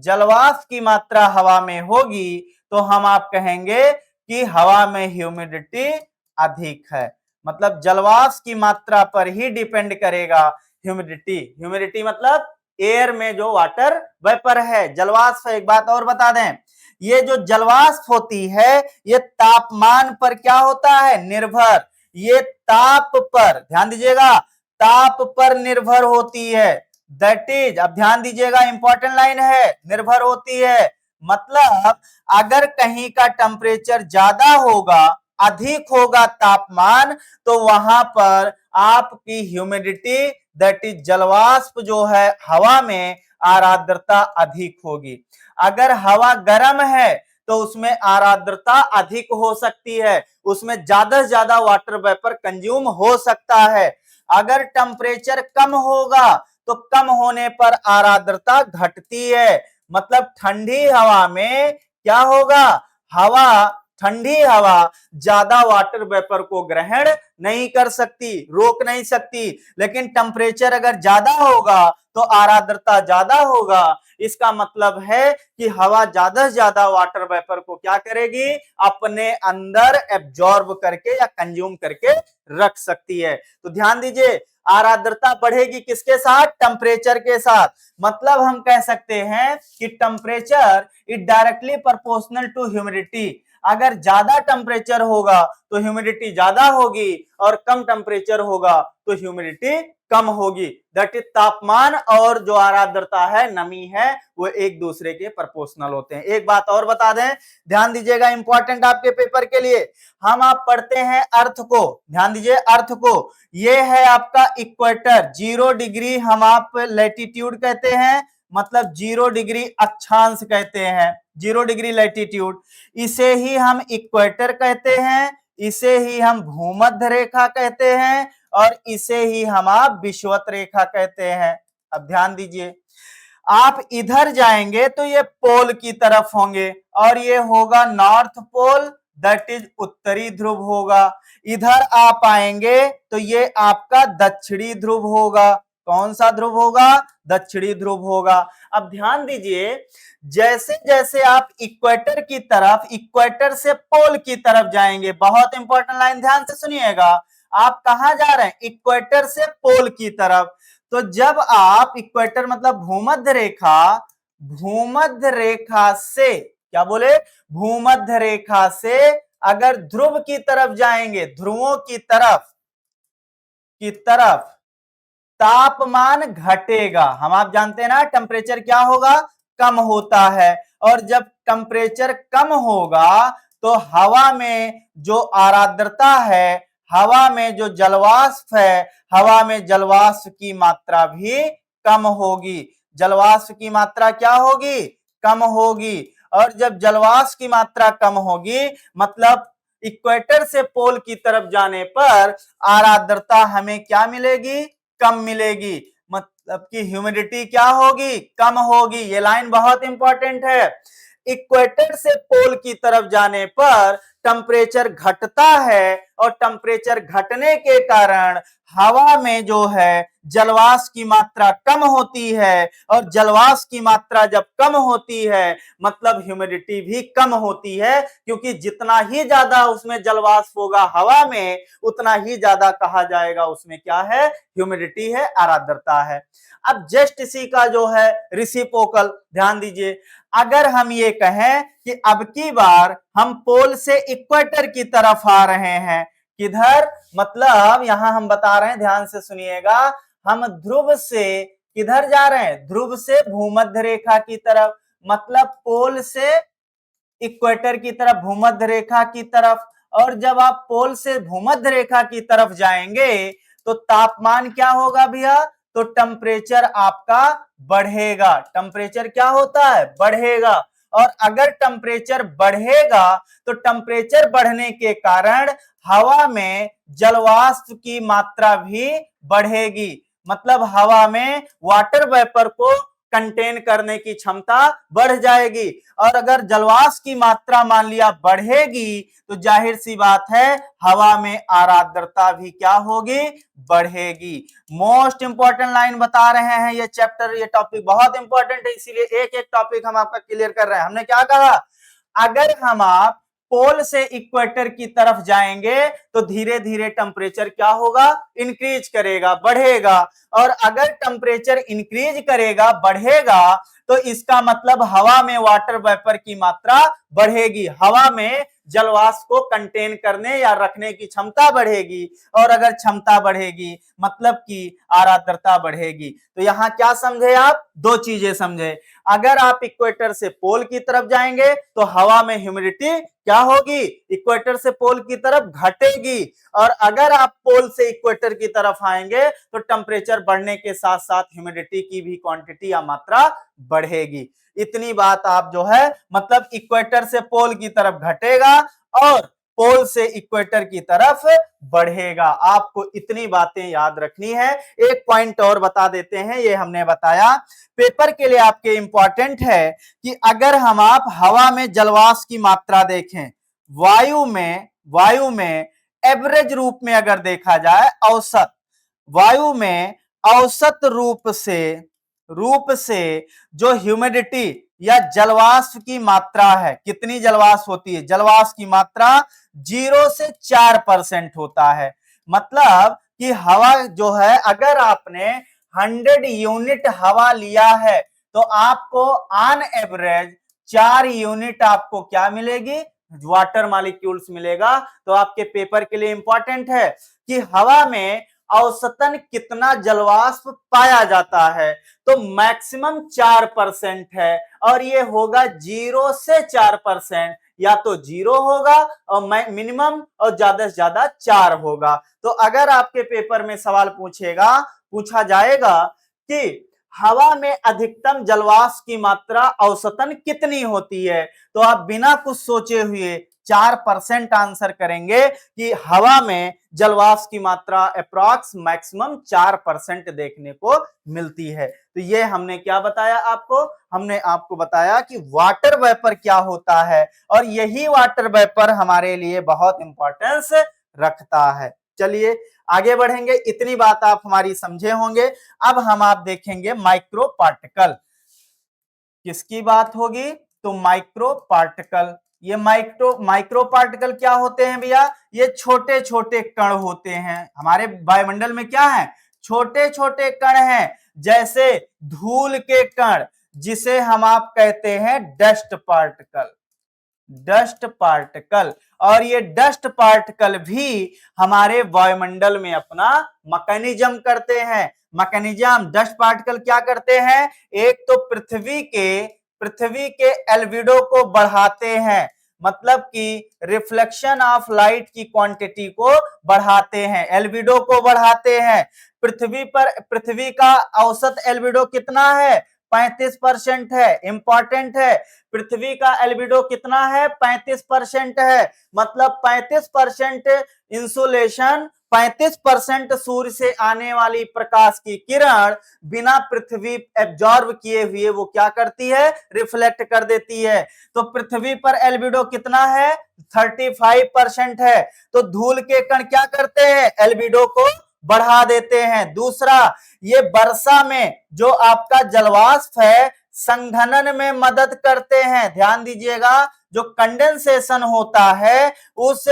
जलवाष्प की मात्रा हवा में होगी तो हम आप कहेंगे कि हवा में ह्यूमिडिटी अधिक है। मतलब जलवाष्प की मात्रा पर ही डिपेंड करेगा ह्यूमिडिटी। ह्यूमिडिटी मतलब एयर में जो वाटर वेपर है, जलवाष्प है। एक बात और बता दें, ये जो जलवाष्प होती है ये तापमान पर क्या होता है? निर्भर। ये ताप पर, ध्यान दीजिएगा, ताप पर निर्भर होती है। दैट इज, अब ध्यान दीजिएगा, इंपॉर्टेंट लाइन है, निर्भर होती है। मतलब अगर कहीं का टेम्परेचर ज्यादा होगा, अधिक होगा तापमान, तो वहां पर आपकी ह्यूमिडिटी दैट इज जलवाष्प जो है हवा में आर्द्रता अधिक होगी। अगर हवा गर्म है तो उसमें आर्द्रता अधिक हो सकती है, उसमें ज्यादा से ज्यादा वाटर वेपर कंज्यूम हो सकता है। अगर टेम्परेचर कम होगा तो कम होने पर आर्द्रता घटती है। मतलब ठंडी हवा में क्या होगा? ठंडी हवा ज्यादा वाटर वेपर को ग्रहण नहीं कर सकती, रोक नहीं सकती। लेकिन टेम्परेचर अगर ज्यादा होगा तो आर्द्रता ज्यादा होगा। इसका मतलब है कि हवा ज्यादा से ज्यादा वाटर वेपर को क्या करेगी? अपने अंदर एब्जॉर्ब करके या कंज्यूम करके रख सकती है। तो ध्यान दीजिए, आर्द्रता बढ़ेगी किसके साथ? टेम्परेचर के साथ। मतलब हम कह सकते हैं कि temperature is directly proportional to humidity. अगर ज्यादा टेम्परेचर होगा तो ह्यूमिडिटी ज्यादा होगी, और कम टेम्परेचर होगा तो ह्यूमिडिटी कम होगी। दैट इज तापमान और जो आर्द्रता है, नमी है, वो एक दूसरे के प्रोपोर्शनल होते हैं। एक बात और बता दें, ध्यान दीजिएगा, इंपॉर्टेंट आपके पेपर के लिए। हम आप पढ़ते हैं अर्थ को, ध्यान दीजिए अर्थ को। ये है आपका इक्वेटर, 0 डिग्री हम आप लैटिट्यूड कहते हैं, मतलब 0 डिग्री अक्षांश कहते हैं, 0 डिग्री लैटिट्यूड। इसे ही हम इक्वेटर कहते हैं, इसे ही हम भूमध्य रेखा कहते हैं, और इसे ही हम आप विषुवत रेखा कहते हैं। अब ध्यान दीजिए, आप इधर जाएंगे तो ये पोल की तरफ होंगे, और ये होगा नॉर्थ पोल, दैट इज उत्तरी ध्रुव होगा। इधर आप आएंगे तो ये आपका दक्षिणी ध्रुव होगा। कौन सा ध्रुव होगा? दक्षिणी ध्रुव होगा। अब ध्यान दीजिए, जैसे जैसे आप इक्वेटर की तरफ, इक्वेटर से पोल की तरफ जाएंगे, बहुत इंपॉर्टेंट लाइन ध्यान से सुनिएगा, आप कहां जा रहे हैं? इक्वेटर से पोल की तरफ। तो जब आप इक्वेटर मतलब भूमध्य रेखा से, क्या बोले? भूमध्य रेखा से अगर ध्रुव की तरफ जाएंगे, ध्रुवों की तरफ तापमान घटेगा। हम आप जानते हैं ना, टेम्परेचर क्या होगा? कम होता है। और जब टेम्परेचर कम होगा तो हवा में जो आर्द्रता है, हवा में जो जलवाष्प है, हवा में जलवाष्प की मात्रा भी कम होगी। जलवाष्प की मात्रा क्या होगी? कम होगी। और जब जलवाष्प की मात्रा कम होगी मतलब इक्वेटर से पोल की तरफ जाने पर आर्द्रता हमें क्या मिलेगी? कम मिलेगी। मतलब कि ह्यूमिडिटी क्या होगी? कम होगी। ये लाइन बहुत इंपॉर्टेंट है। इक्वेटर से पोल की तरफ जाने पर टेम्परेचर घटता है और टेम्परेचर घटने के कारण हवा में जो है जलवाष्प की मात्रा कम होती है और जलवाष्प की मात्रा जब कम होती है मतलब ह्यूमिडिटी भी कम होती है, क्योंकि जितना ही ज्यादा उसमें जलवाष्प होगा हवा में उतना ही ज्यादा कहा जाएगा उसमें क्या है? ह्यूमिडिटी है, आर्द्रता है। अब जस्ट इसी का जो है रिसिप्रोकल ध्यान दीजिए। अगर हम ये कहें कि अब की बार हम पोल से इक्वेटर की तरफ आ रहे हैं, किधर? मतलब यहां हम बता रहे हैं, ध्यान से सुनिएगा, हम ध्रुव से किधर जा रहे हैं? ध्रुव से भूमध्य रेखा की तरफ। मतलब पोल से इक्वेटर की तरफ, भूमध्य रेखा की तरफ। और जब आप पोल से भूमध्य रेखा की तरफ जाएंगे तो तापमान क्या होगा भैया? तो टेम्परेचर आपका बढ़ेगा। टेम्परेचर क्या होता है? बढ़ेगा। और अगर टेम्परेचर बढ़ेगा तो टेम्परेचर बढ़ने के कारण हवा में जलवाष्प की मात्रा भी बढ़ेगी। मतलब हवा में वाटर वेपर को कंटेन करने की क्षमता बढ़ जाएगी। और अगर जलवाष्प की मात्रा मान लिया बढ़ेगी तो जाहिर सी बात है हवा में आर्द्रता भी क्या होगी? बढ़ेगी। मोस्ट इंपॉर्टेंट लाइन बता रहे हैं, ये चैप्टर, ये टॉपिक बहुत इंपॉर्टेंट है, इसीलिए एक एक टॉपिक हम आपका क्लियर कर रहे हैं। हमने क्या कहा? अगर हम आप पोल से इक्वेटर की तरफ जाएंगे तो धीरे धीरे टेम्परेचर क्या होगा? इंक्रीज करेगा, बढ़ेगा। और अगर टेम्परेचर इंक्रीज करेगा, बढ़ेगा, तो इसका मतलब हवा में वाटर वेपर की मात्रा बढ़ेगी, हवा में जलवाष्प को कंटेन करने या रखने की क्षमता बढ़ेगी। और अगर क्षमता बढ़ेगी मतलब कि आर्द्रता बढ़ेगी। तो यहां क्या समझे आप? दो चीजें समझे। अगर आप इक्वेटर से पोल की तरफ जाएंगे तो हवा में ह्यूमिडिटी क्या होगी? इक्वेटर से पोल की तरफ घटेगी। और अगर आप पोल से इक्वेटर की तरफ आएंगे तो टेम्परेचर बढ़ने के साथ साथ ह्यूमिडिटी की भी क्वांटिटी या मात्रा बढ़ेगी। इतनी बात आप जो है मतलब इक्वेटर से पोल की तरफ घटेगा और पोल से इक्वेटर की तरफ बढ़ेगा। आपको इतनी बातें याद रखनी है। एक पॉइंट और बता देते हैं, ये हमने बताया पेपर के लिए आपके इंपॉर्टेंट है कि अगर हम आप हवा में जलवाष्प की मात्रा देखें, वायु में एवरेज रूप में अगर देखा जाए, औसत वायु में औसत रूप से जो ह्यूमिडिटी या जलवाष्प की मात्रा है, कितनी जलवाष्प होती है? जलवाष्प की मात्रा 0 से 4% होता है। मतलब कि हवा जो है अगर आपने 100 यूनिट हवा लिया है तो आपको ऑन एवरेज 4 यूनिट आपको क्या मिलेगी? वाटर मॉलिक्यूल्स मिलेगा। तो आपके पेपर के लिए इंपॉर्टेंट है कि हवा में औसतन कितना जलवाष्प पाया जाता है? तो मैक्सिमम 4% है और ये होगा 0 से 4%, या तो 0 होगा और मिनिमम और ज्यादा से ज्यादा 4 होगा। तो अगर आपके पेपर में सवाल पूछा जाएगा कि हवा में अधिकतम जलवाष्प की मात्रा औसतन कितनी होती है, तो आप बिना कुछ सोचे हुए 4% आंसर करेंगे कि हवा में जलवाष्प की मात्रा अप्रॉक्स मैक्सिमम 4% देखने को मिलती है। तो ये हमने क्या बताया आपको? हमने आपको बताया कि वाटर वेपर क्या होता है और यही वाटर वेपर हमारे लिए बहुत इंपॉर्टेंस रखता है। चलिए आगे बढ़ेंगे, इतनी बात आप हमारी समझे होंगे। अब हम आप देखेंगे माइक्रो पार्टिकल। किसकी बात होगी? तो माइक्रो पार्टिकल। ये माइक्रो पार्टिकल क्या होते हैं भैया? ये छोटे छोटे कण होते हैं। हमारे वायुमंडल में क्या है? छोटे छोटे कण हैं, जैसे धूल के कण, जिसे हम आप कहते हैं डस्ट पार्टिकल। Dust particle. और ये डस्ट पार्टिकल भी हमारे वायुमंडल में अपना मैकेनिज्म करते हैं। मैकेनिज्म डस्ट पार्टिकल क्या करते हैं? एक तो पृथ्वी के एल्बिडो को बढ़ाते हैं, मतलब कि रिफ्लेक्शन ऑफ लाइट की क्वांटिटी को बढ़ाते हैं, एल्बिडो को बढ़ाते हैं। पृथ्वी का औसत एल्बिडो कितना है? 35% है। इंपॉर्टेंट है, पृथ्वी का एल्बिडो कितना है? 35% है। मतलब 35% इंसुलेशन, 35% सूर्य से आने वाली प्रकाश की किरण बिना पृथ्वी एब्जॉर्ब किए हुए वो क्या करती है? रिफ्लेक्ट कर देती है। तो पृथ्वी पर एल्बिडो कितना है? 35% है। तो धूल के कण क्या करते हैं? एल्बिडो को बढ़ा देते हैं। दूसरा, ये वर्षा में जो आपका जलवाष्प है संघनन में मदद करते हैं। ध्यान दीजिएगा, जो कंडेंसेशन होता है उस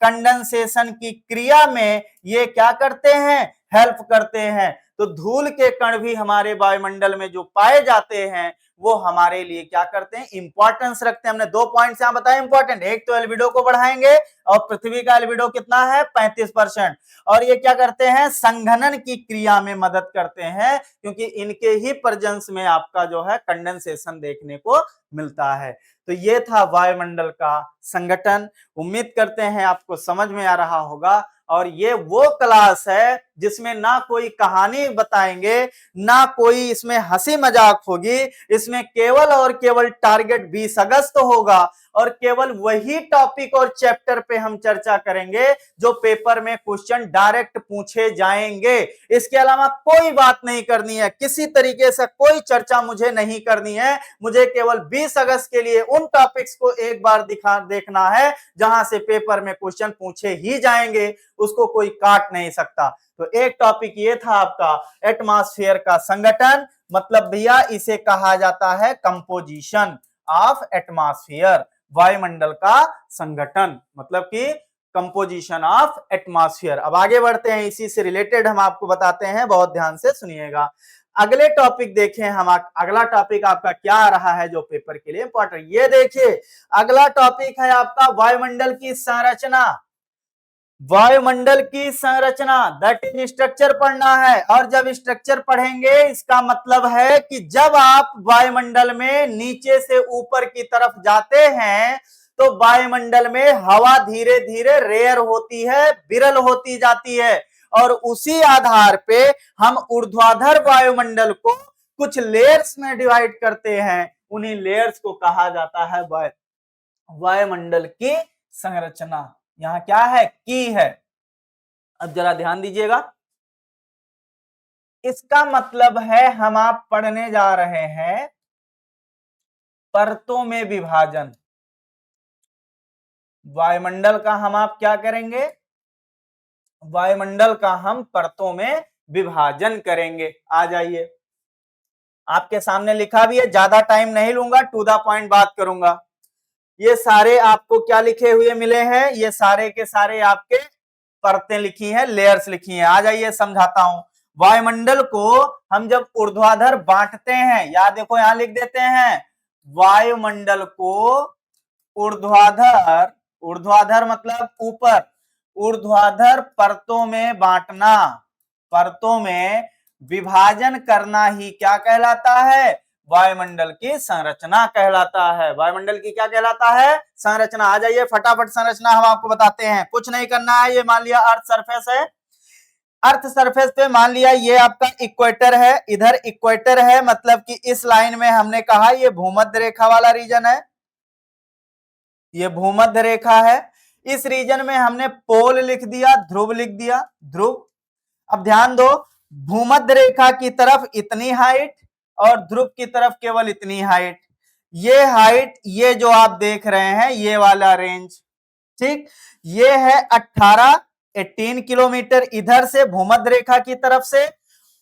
कंडेंसेशन की क्रिया में ये क्या करते हैं? हेल्प करते हैं। तो धूल के कण भी हमारे वायुमंडल में जो पाए जाते हैं वो हमारे लिए क्या करते हैं? इंपॉर्टेंस रखते हैं। हमने 2 पॉइंट्स यहां बताए इंपॉर्टेंट, एक तो एल्बिडो को बढ़ाएंगे और पृथ्वी का एल्बिडो कितना है? 35%। और ये क्या करते हैं? संघनन की क्रिया में मदद करते हैं, क्योंकि इनके ही प्रेजेंस में आपका जो है कंडेंसेशन देखने को मिलता है। तो ये था वायुमंडल का संगठन। उम्मीद करते हैं आपको समझ में आ रहा होगा। और ये वो क्लास है जिसमें ना कोई कहानी बताएंगे, ना कोई इसमें हंसी मजाक होगी, इसमें केवल और केवल टारगेट 20 अगस्त होगा और केवल वही टॉपिक और चैप्टर पे हम चर्चा करेंगे जो पेपर में क्वेश्चन डायरेक्ट पूछे जाएंगे। इसके अलावा कोई बात नहीं करनी है, किसी तरीके से कोई चर्चा मुझे नहीं करनी है। मुझे केवल 20 अगस्त के लिए उन टॉपिक्स को एक बार देखना है जहां से पेपर में क्वेश्चन पूछे ही जाएंगे, उसको कोई काट नहीं सकता। तो एक टॉपिक ये था आपका एटमॉस्फेयर का संगठन, मतलब भैया इसे कहा जाता है कंपोजिशन ऑफ एटमॉस्फेयर, वायुमंडल का संगठन, मतलब कि कंपोजिशन ऑफ एटमॉस्फेयर। अब आगे बढ़ते हैं, इसी से रिलेटेड हम आपको बताते हैं, बहुत ध्यान से सुनिएगा। अगले टॉपिक देखें हम, अगला टॉपिक आपका क्या आ रहा है जो पेपर के लिए इंपॉर्टेंट। ये देखिए, अगला टॉपिक है आपका वायुमंडल की संरचना। वायुमंडल की संरचना, दैट इज स्ट्रक्चर पढ़ना है। और जब स्ट्रक्चर पढ़ेंगे इसका मतलब है कि जब आप वायुमंडल में नीचे से ऊपर की तरफ जाते हैं तो वायुमंडल में हवा धीरे धीरे रेयर होती है, विरल होती जाती है, और उसी आधार पे हम ऊर्ध्वाधर वायुमंडल को कुछ लेयर्स में डिवाइड करते हैं। उन्हीं लेयर्स को कहा जाता है वायुमंडल की संरचना। यहां क्या है? की है। अब जरा ध्यान दीजिएगा, इसका मतलब है हम आप पढ़ने जा रहे हैं परतों में विभाजन। वायुमंडल का हम आप क्या करेंगे? वायुमंडल का हम परतों में विभाजन करेंगे। आ जाइए, आपके सामने लिखा भी है, ज्यादा टाइम नहीं लूंगा, टू द पॉइंट बात करूंगा। ये सारे आपको क्या लिखे हुए मिले हैं? ये सारे के सारे आपके परतें लिखी हैं, लेयर्स लिखी हैं। आ जाइए समझाता हूं। वायुमंडल को हम जब ऊर्ध्वाधर बांटते हैं, या देखो यहां लिख देते हैं, वायुमंडल को ऊर्ध्वाधर, ऊर्ध्वाधर मतलब ऊपर, ऊर्ध्वाधर परतों में बांटना, परतों में विभाजन करना ही क्या कहलाता है? वायुमंडल की संरचना कहलाता है। वायुमंडल की क्या कहलाता है? संरचना। आ जाइए फटाफट संरचना हम आपको बताते हैं, कुछ नहीं करना है। ये मान लिया अर्थ सरफेस है, अर्थ सरफेस पे मान लिया ये आपका इक्वेटर है, इधर इक्वेटर है, मतलब कि इस लाइन में हमने कहा ये भूमध्य रेखा वाला रीजन है, ये भूमध्य रेखा है। इस रीजन में हमने पोल लिख दिया, ध्रुव लिख दिया, ध्रुव। अब ध्यान दो, भूमध्य रेखा की तरफ इतनी हाइट और ध्रुव की तरफ केवल इतनी हाइट। ये हाइट, ये जो आप देख रहे हैं ये वाला रेंज, ठीक, ये है 18 किलोमीटर इधर से भूमध्य रेखा की तरफ से,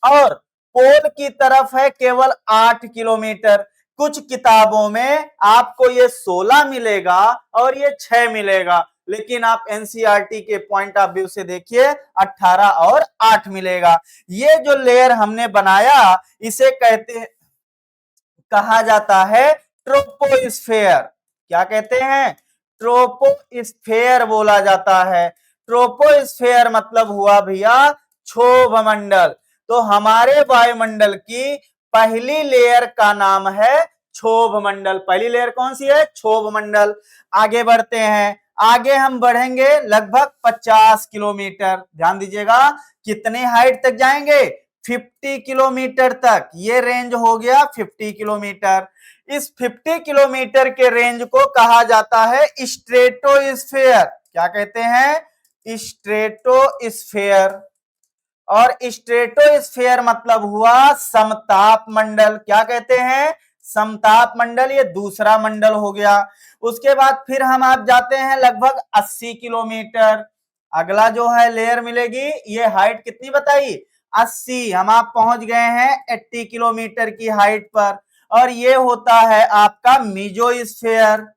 और पोल की तरफ है केवल 8 किलोमीटर। कुछ किताबों में आपको ये 16 मिलेगा और ये 6 मिलेगा, लेकिन आप एनसीईआरटी के पॉइंट ऑफ व्यू से देखिए 18 और 8 मिलेगा। ये जो लेयर हमने बनाया इसे कहा जाता है ट्रोपोस्फेयर। क्या कहते हैं? ट्रोपोस्फेयर बोला जाता है। ट्रोपोस्फेयर मतलब हुआ भैया क्षोभ मंडल। तो हमारे वायुमंडल की पहली लेयर का नाम है क्षोभ मंडल। पहली लेयर कौन सी है? क्षोभ मंडल। आगे बढ़ते हैं, आगे हम बढ़ेंगे लगभग 50 किलोमीटर। ध्यान दीजिएगा कितने हाइट तक जाएंगे? 50 किलोमीटर तक। ये रेंज हो गया 50 किलोमीटर। इस 50 किलोमीटर के रेंज को कहा जाता है स्ट्रेटोस्फेयर। क्या कहते हैं? स्ट्रेटोस्फेयर। और स्ट्रेटोस्फेयर मतलब हुआ समताप मंडल। क्या कहते हैं? समताप मंडल। ये दूसरा मंडल हो गया। उसके बाद फिर हम आप जाते हैं लगभग 80 किलोमीटर। अगला जो है लेयर मिलेगी, ये हाइट कितनी बताई? 80। हम आप पहुंच गए हैं 80 किलोमीटर की हाइट पर। और ये होता है आपका मीजोस्फेयर।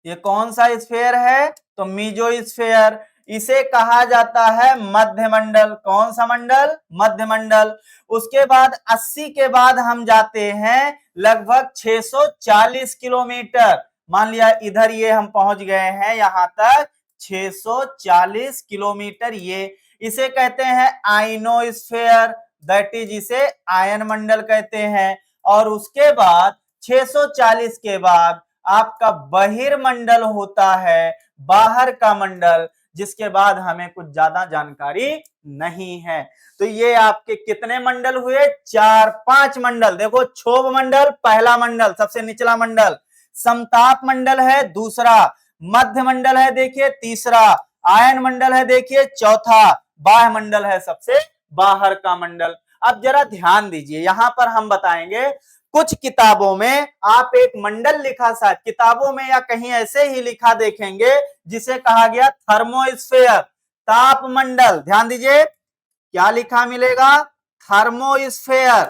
ये कौन सा स्फेयर है? तो मीजोस्फेयर। इसे कहा जाता है मध्यमंडल। कौन सा मंडल? मध्यमंडल। उसके बाद 80 के बाद हम जाते हैं लगभग 640 किलोमीटर। मान लिया इधर ये हम पहुंच गए हैं यहां तक 640 किलोमीटर। ये इसे कहते हैं आयनोस्फेयर, दैट इज इसे आयन मंडल कहते हैं। और उसके बाद 640 के बाद आपका बहिर्मंडल होता है, बाहर का मंडल, जिसके बाद हमें कुछ ज्यादा जानकारी नहीं है। तो ये आपके कितने मंडल हुए? 4-5 मंडल। देखो क्षोभ मंडल पहला मंडल, सबसे निचला मंडल। समताप मंडल है दूसरा। मध्य मंडल है देखिए तीसरा। आयन मंडल है देखिए चौथा। बाह्य मंडल है सबसे बाहर का मंडल। अब जरा ध्यान दीजिए, यहां पर हम बताएंगे कुछ किताबों में आप एक मंडल लिखा, शायद किताबों में या कहीं ऐसे ही लिखा देखेंगे जिसे कहा गया थर्मोस्फेयर, ताप मंडल। ध्यान दीजिए क्या लिखा मिलेगा? थर्मोस्फेयर।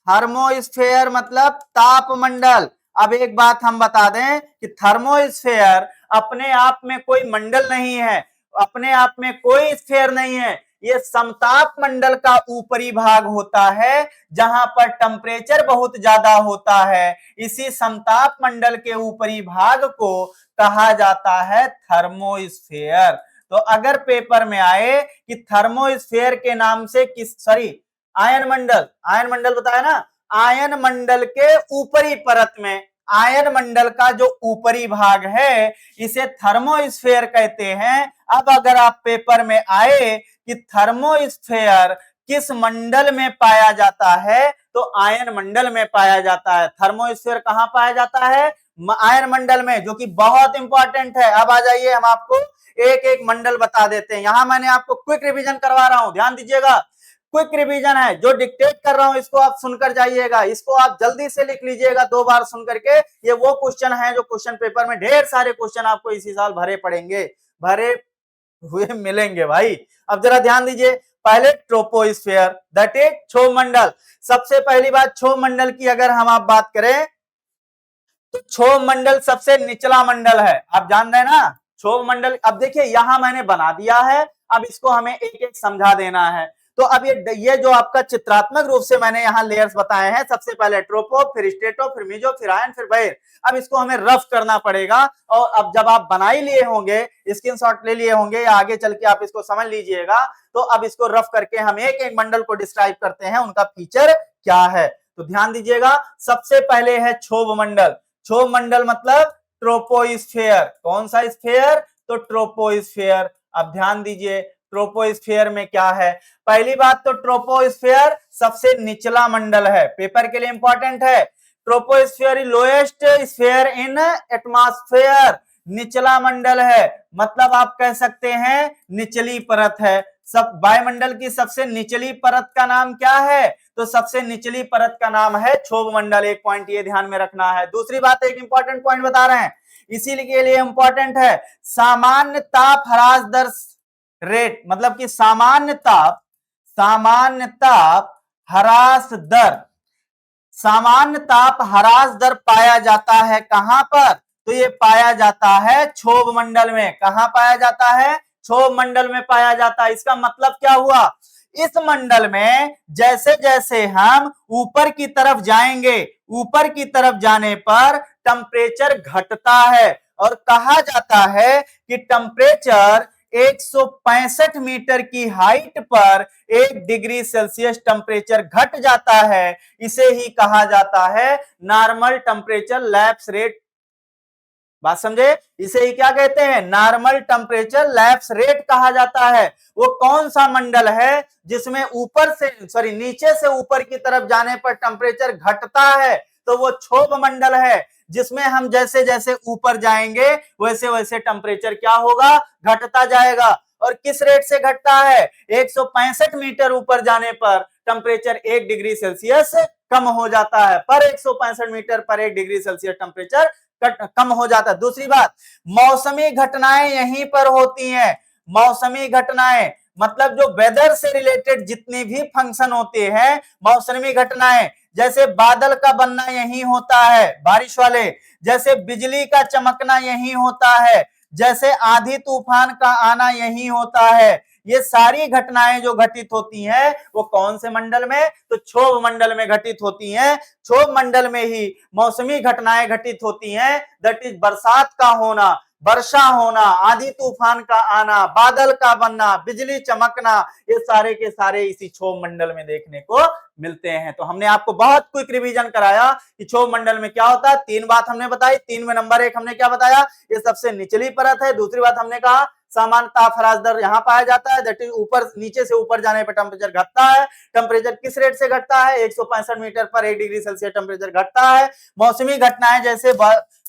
थर्मोस्फेयर मतलब ताप मंडल। अब एक बात हम बता दें कि थर्मोस्फेयर अपने आप में कोई मंडल नहीं है, अपने आप में कोई स्फेयर नहीं है। ये समताप मंडल का ऊपरी भाग होता है जहां पर टेम्परेचर बहुत ज्यादा होता है। इसी समताप मंडल के ऊपरी भाग को कहा जाता है थर्मोस्फेयर। तो अगर पेपर में आए कि थर्मोस्फेयर के नाम से किस, सॉरी आयन मंडल, आयन मंडल बताया ना, आयन मंडल के ऊपरी परत में, आयन मंडल का जो ऊपरी भाग है इसे थर्मोस्फेयर कहते हैं। अब अगर आप पेपर में आए कि थर्मोस्फेयर किस मंडल में पाया जाता है, तो आयन मंडल में पाया जाता है। थर्मोस्फेयर कहां पाया जाता है? आयन मंडल में, जो कि बहुत इंपॉर्टेंट है। अब आ जाइए हम आपको एक एक मंडल बता देते हैं। यहां मैंने आपको क्विक रिवीजन करवा रहा हूं, ध्यान दीजिएगा। क्विक रिवीजन है, जो डिक्टेट कर रहा हूं इसको आप सुनकर जाइएगा, इसको आप जल्दी से लिख लीजिएगा 2 बार सुन करके। ये वो क्वेश्चन है जो क्वेश्चन पेपर में ढेर सारे क्वेश्चन आपको इसी साल भरे पड़ेंगे, भरे हुए मिलेंगे भाई। अब जरा ध्यान दीजिए, पहले ट्रोपोस्फेयर दैट इज क्षोभ मंडल। सबसे पहली बात क्षोभ मंडल की अगर हम आप बात करें तो क्षोभ मंडल सबसे निचला मंडल है। आप जान रहे हैं ना क्षोभ मंडल। अब देखिए यहां मैंने बना दिया है, अब इसको हमें एक एक समझा देना है। तो अब ये जो आपका चित्रात्मक रूप से मैंने यहाँ लेयर्स बताए हैं, सबसे पहले ट्रोपो, फिर स्टेटो, फिर मीजो, फिर आयन, फिर बहिर। अब इसको हमें रफ करना पड़ेगा। और अब जब आप बना ही लिए होंगे, स्क्रीनशॉट ले लिए होंगे, या आगे चल के आप इसको समझ लीजिएगा, तो अब इसको रफ करके हम एक एक मंडल को डिस्क्राइब करते हैं, उनका फीचर क्या है। तो ध्यान दीजिएगा, सबसे पहले है क्षोभ मंडल। क्षोभ मंडल मतलब ट्रोपोस्फेयर। कौन सा स्फेयर? तो ट्रोपोस्फेयर। अब ध्यान दीजिए ट्रोपोस्फेयर में क्या है। पहली बात तो ट्रोपोस्फेयर सबसे निचला मंडल है, पेपर के लिए इंपॉर्टेंट है। ट्रोपोस्फेयर लोएस्ट स्फेयर इन एटमॉस्फेयर, निचला मंडल है, मतलब आप कह सकते हैं निचली परत है। सब वायुमंडल की सबसे निचली परत का नाम क्या है? तो सबसे निचली परत का नाम है क्षोभ मंडल। एक पॉइंट ये ध्यान में रखना है। दूसरी बात, एक इंपॉर्टेंट पॉइंट बता रहे हैं, इसीलिए लिए इंपॉर्टेंट है, सामान्य ताप ह्रास दर रेट, मतलब कि सामान्य ताप ह्रास दर, सामान्य ताप ह्रास दर पाया जाता है कहां पर? तो ये पाया जाता है क्षोभ मंडल में। कहां पाया जाता है? क्षोभ मंडल में पाया जाता है। इसका मतलब क्या हुआ? इस मंडल में जैसे जैसे हम ऊपर की तरफ जाएंगे, ऊपर की तरफ जाने पर टेम्परेचर घटता है, और कहा जाता है कि टेम्परेचर 165 मीटर की हाइट पर 1 डिग्री सेल्सियस टेम्परेचर घट जाता है, इसे ही कहा जाता है नॉर्मल टेम्परेचर लैप्स रेट। बात समझे? इसे ही क्या कहते हैं? नॉर्मल टेम्परेचर लैप्स रेट कहा जाता है। वो कौन सा मंडल है जिसमें ऊपर से नीचे से ऊपर की तरफ जाने पर टेम्परेचर घटता है? तो वो क्षोभ मंडल है, जिसमें हम जैसे जैसे ऊपर जाएंगे वैसे वैसे टेम्परेचर क्या होगा? घटता जाएगा। और किस रेट से घटता है? 165 मीटर ऊपर जाने पर टेम्परेचर 1 डिग्री सेल्सियस कम हो जाता है। पर 165 मीटर पर 1 डिग्री सेल्सियस टेम्परेचर कम हो जाता है। दूसरी बात, मौसमी घटनाएं यहीं पर होती हैं। मौसमी घटनाएं मतलब जो वेदर से रिलेटेड जितने भी फंक्शन होते हैं, मौसमी घटनाएं, जैसे बादल का बनना यही होता है, बारिश वाले, जैसे बिजली का चमकना यही होता है, जैसे आंधी तूफान का आना यही होता है। ये सारी घटनाएं जो घटित होती हैं वो कौन से मंडल में? तो क्षोभ मंडल में घटित होती हैं। क्षोभ मंडल में ही मौसमी घटनाएं घटित होती हैं, दैट इज बरसात का होना, वर्षा होना, आंधी तूफान का आना, बादल का बनना, बिजली चमकना, ये सारे के सारे इसी क्षोभ मंडल में देखने को मिलते हैं। तो हमने आपको बहुत क्विक रिवीजन कराया कि क्षोभ मंडल में क्या होता है। 3 बात हमने बताई। 3 में नंबर 1 हमने क्या बताया? ये सबसे निचली परत है। दूसरी बात हमने कहा सामान्य ताप ह्रास दर यहाँ पाया जाता है, दैट इज ऊपर नीचे से ऊपर जाने पर टेम्परेचर घटता है। टेम्परेचर किस रेट से घटता है? 165 मीटर पर 1 डिग्री सेल्सियस टेम्परेचर घटता है। मौसमी घटनाएं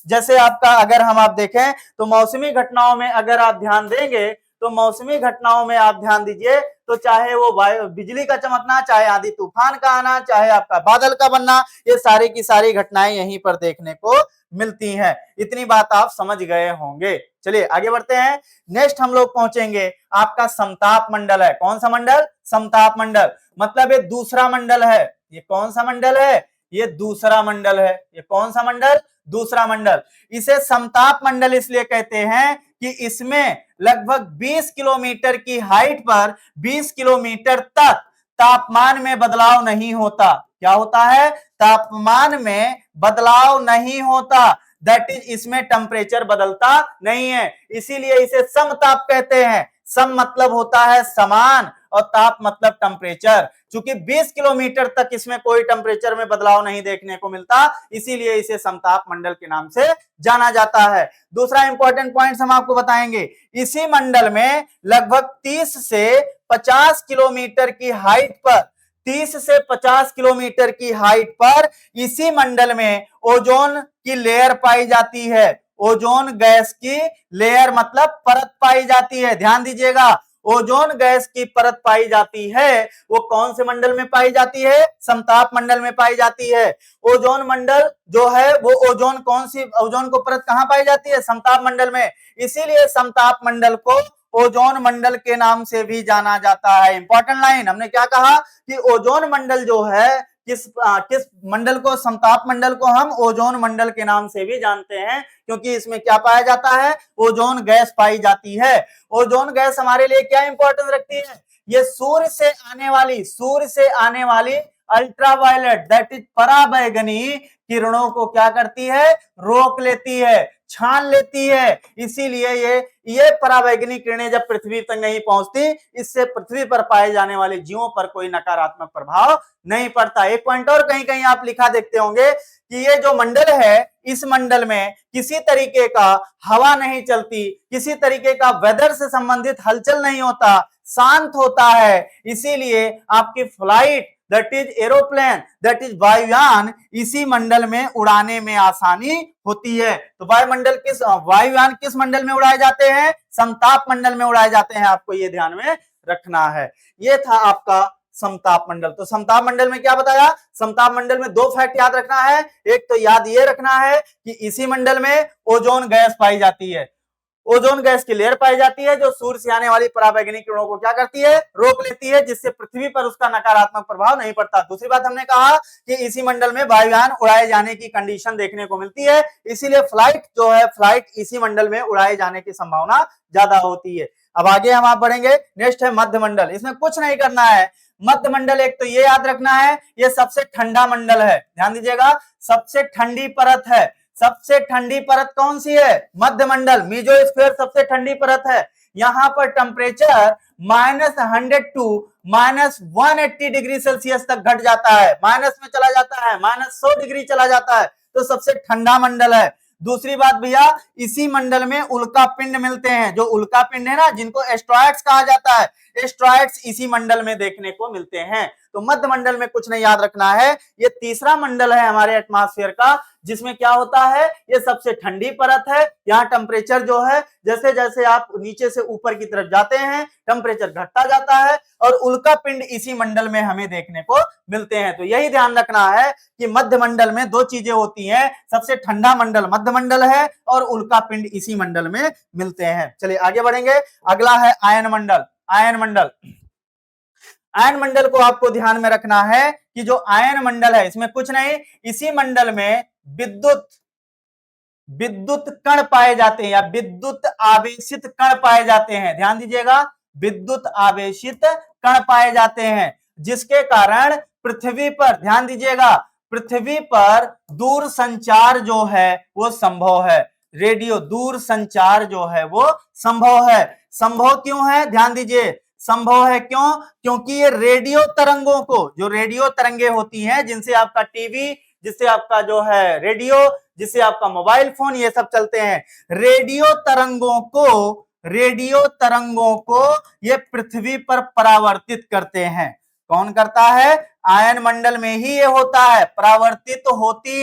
जैसे आपका अगर हम आप देखें तो मौसमी घटनाओं में अगर आप ध्यान देंगे तो मौसमी घटनाओं में आप ध्यान दीजिए तो चाहे वो बिजली का चमकना, चाहे आंधी तूफान का आना, चाहे आपका बादल का बनना, ये सारी की सारी घटनाएं यहीं पर देखने को मिलती हैं। इतनी बात आप समझ गए होंगे। चलिए आगे बढ़ते हैं। नेक्स्ट हम लोग पहुंचेंगे आपका समताप मंडल है। कौन सा मंडल? समताप मंडल। मतलब ये दूसरा मंडल है। ये कौन सा मंडल है? ये दूसरा मंडल है। ये कौन सा मंडल? दूसरा मंडल। इसे समताप मंडल इसलिए कहते हैं कि इसमें लगभग 20 किलोमीटर की हाइट पर 20 किलोमीटर तक तापमान में बदलाव नहीं होता। क्या होता है? तापमान में बदलाव नहीं होता, दैट इज इसमें टेम्परेचर बदलता नहीं है, इसीलिए इसे समताप कहते हैं। सम मतलब होता है समान और ताप मतलब टेम्परेचर। चूंकि 20 किलोमीटर तक इसमें कोई टेम्परेचर में बदलाव नहीं देखने को मिलता, इसीलिए इसे समताप मंडल के नाम से जाना जाता है। दूसरा इंपॉर्टेंट पॉइंट हम आपको बताएंगे, इसी मंडल में लगभग 30 से 50 किलोमीटर की हाइट पर 30 से 50 किलोमीटर की हाइट पर इसी मंडल में ओजोन की लेयर पाई जाती है। ओजोन गैस की लेयर मतलब परत पाई जाती है। ध्यान दीजिएगा, ओजोन गैस की परत पाई जाती है। वो कौन से मंडल में पाई जाती है? समताप मंडल में पाई जाती है। ओजोन मंडल जो है वो ओजोन को परत कहां पाई जाती है? समताप मंडल में। इसीलिए समताप मंडल को ओजोन मंडल के नाम से भी जाना जाता है। इंपॉर्टेंट लाइन, हमने क्या कहा कि ओजोन मंडल जो है किस मंडल को? समताप मंडल को हम ओजोन मंडल के नाम से भी जानते हैं, क्योंकि इसमें क्या पाया जाता है? ओजोन गैस पाई जाती है। ओजोन गैस हमारे लिए क्या इंपॉर्टेंस रखती है? ये सूर्य से आने वाली अल्ट्रावायलेट दैट इज पराबैंगनी किरणों को क्या करती है? रोक लेती है, छान लेती है। इसीलिए ये पराबैंगनी किरणें जब पृथ्वी तक नहीं पहुंचती, इससे पृथ्वी पर पाए जाने वाले जीवों पर कोई नकारात्मक प्रभाव नहीं पड़ता। एक पॉइंट और कहीं कहीं आप लिखा देखते होंगे कि ये जो मंडल है, इस मंडल में किसी तरीके का हवा नहीं चलती, किसी तरीके का वेदर से संबंधित हलचल नहीं होता, शांत होता है। इसीलिए आपकी flight that is aeroplane that is वायुयान इसी मंडल में उड़ाने में आसानी होती है। तो वायुयान किस मंडल में उड़ाए जाते हैं? समताप मंडल में उड़ाए जाते हैं। आपको ये ध्यान में रखना है। ये था आपका समताप मंडल। तो समताप मंडल में क्या बताया? समताप मंडल में 2 फैक्ट याद रखना है। एक तो याद ये रखना है कि इसी मंडल में ओजोन गैस पाई जाती है। ओजोन गैस की लेयर पाई जाती है जो सूर्य से आने वाली पराबैंगनी किरणों को क्या करती है? रोक लेती है, जिससे पृथ्वी पर उसका नकारात्मक प्रभाव नहीं पड़ता। दूसरी बात हमने कहा कि इसी मंडल में वायुयान उड़ाए जाने की कंडीशन देखने को मिलती है, इसीलिए फ्लाइट इसी मंडल में उड़ाए जाने की संभावना ज्यादा होती है। अब आगे हम आप बढ़ेंगे। नेक्स्ट है मध्य मंडल। इसमें कुछ नहीं करना है। मध्य मंडल एक तो ये याद रखना है, ये सबसे ठंडा मंडल है। ध्यान दीजिएगा, सबसे ठंडी परत है। सबसे ठंडी परत कौन सी है? मध्य मंडल। मीजोस्फीयर सबसे ठंडी परत है। यहाँ पर टेम्परेचर -100 टू -180 डिग्री सेल्सियस तक घट जाता है, माइनस में चला जाता है, -100 डिग्री चला जाता है, तो सबसे ठंडा मंडल है। दूसरी बात भैया, इसी मंडल में उल्का पिंड मिलते हैं, जो उल्का पिंड है ना, जिनको एस्ट्रॉइड्स कहा जाता है, एस्ट्रॉइड्स इसी मंडल में देखने को मिलते हैं। तो मध्य मंडल में कुछ नहीं याद रखना है, ये तीसरा मंडल है हमारे एटमॉस्फेयर का, जिसमें क्या होता है, ये सबसे ठंडी परत है। यहाँ टेम्परेचर जो है, जैसे जैसे आप नीचे से ऊपर की तरफ जाते हैं, टेम्परेचर घटता जाता है, और उल्का पिंड इसी मंडल में हमें देखने को मिलते हैं। तो यही ध्यान रखना है कि मध्य मंडल में दो चीजें होती हैं, सबसे ठंडा मंडल मध्य मंडल है, और उल्का पिंड इसी मंडल में मिलते हैं। चलिए आगे बढ़ेंगे। अगला है आयन मंडल। आयन मंडल, आयन मंडल को आपको ध्यान में रखना है कि जो आयन मंडल है, इसमें कुछ नहीं, इसी मंडल में विद्युत कण पाए जाते हैं, या विद्युत आवेशित कण पाए जाते हैं। ध्यान दीजिएगा, विद्युत आवेशित कण पाए जाते हैं, जिसके कारण पृथ्वी पर, ध्यान दीजिएगा, पृथ्वी पर दूर संचार जो है वो संभव है। रेडियो दूर संचार जो है वो संभव है। संभव क्यों है? ध्यान दीजिए, संभव है क्यों? क्योंकि ये रेडियो तरंगों को, जो रेडियो तरंगे होती हैं, जिनसे आपका टीवी, जिससे आपका जो है रेडियो, जिससे आपका मोबाइल फोन, ये सब चलते हैं, रेडियो तरंगों को ये पृथ्वी पर परावर्तित करते हैं। कौन करता है? आयन मंडल में ही ये होता है, परावर्तित होती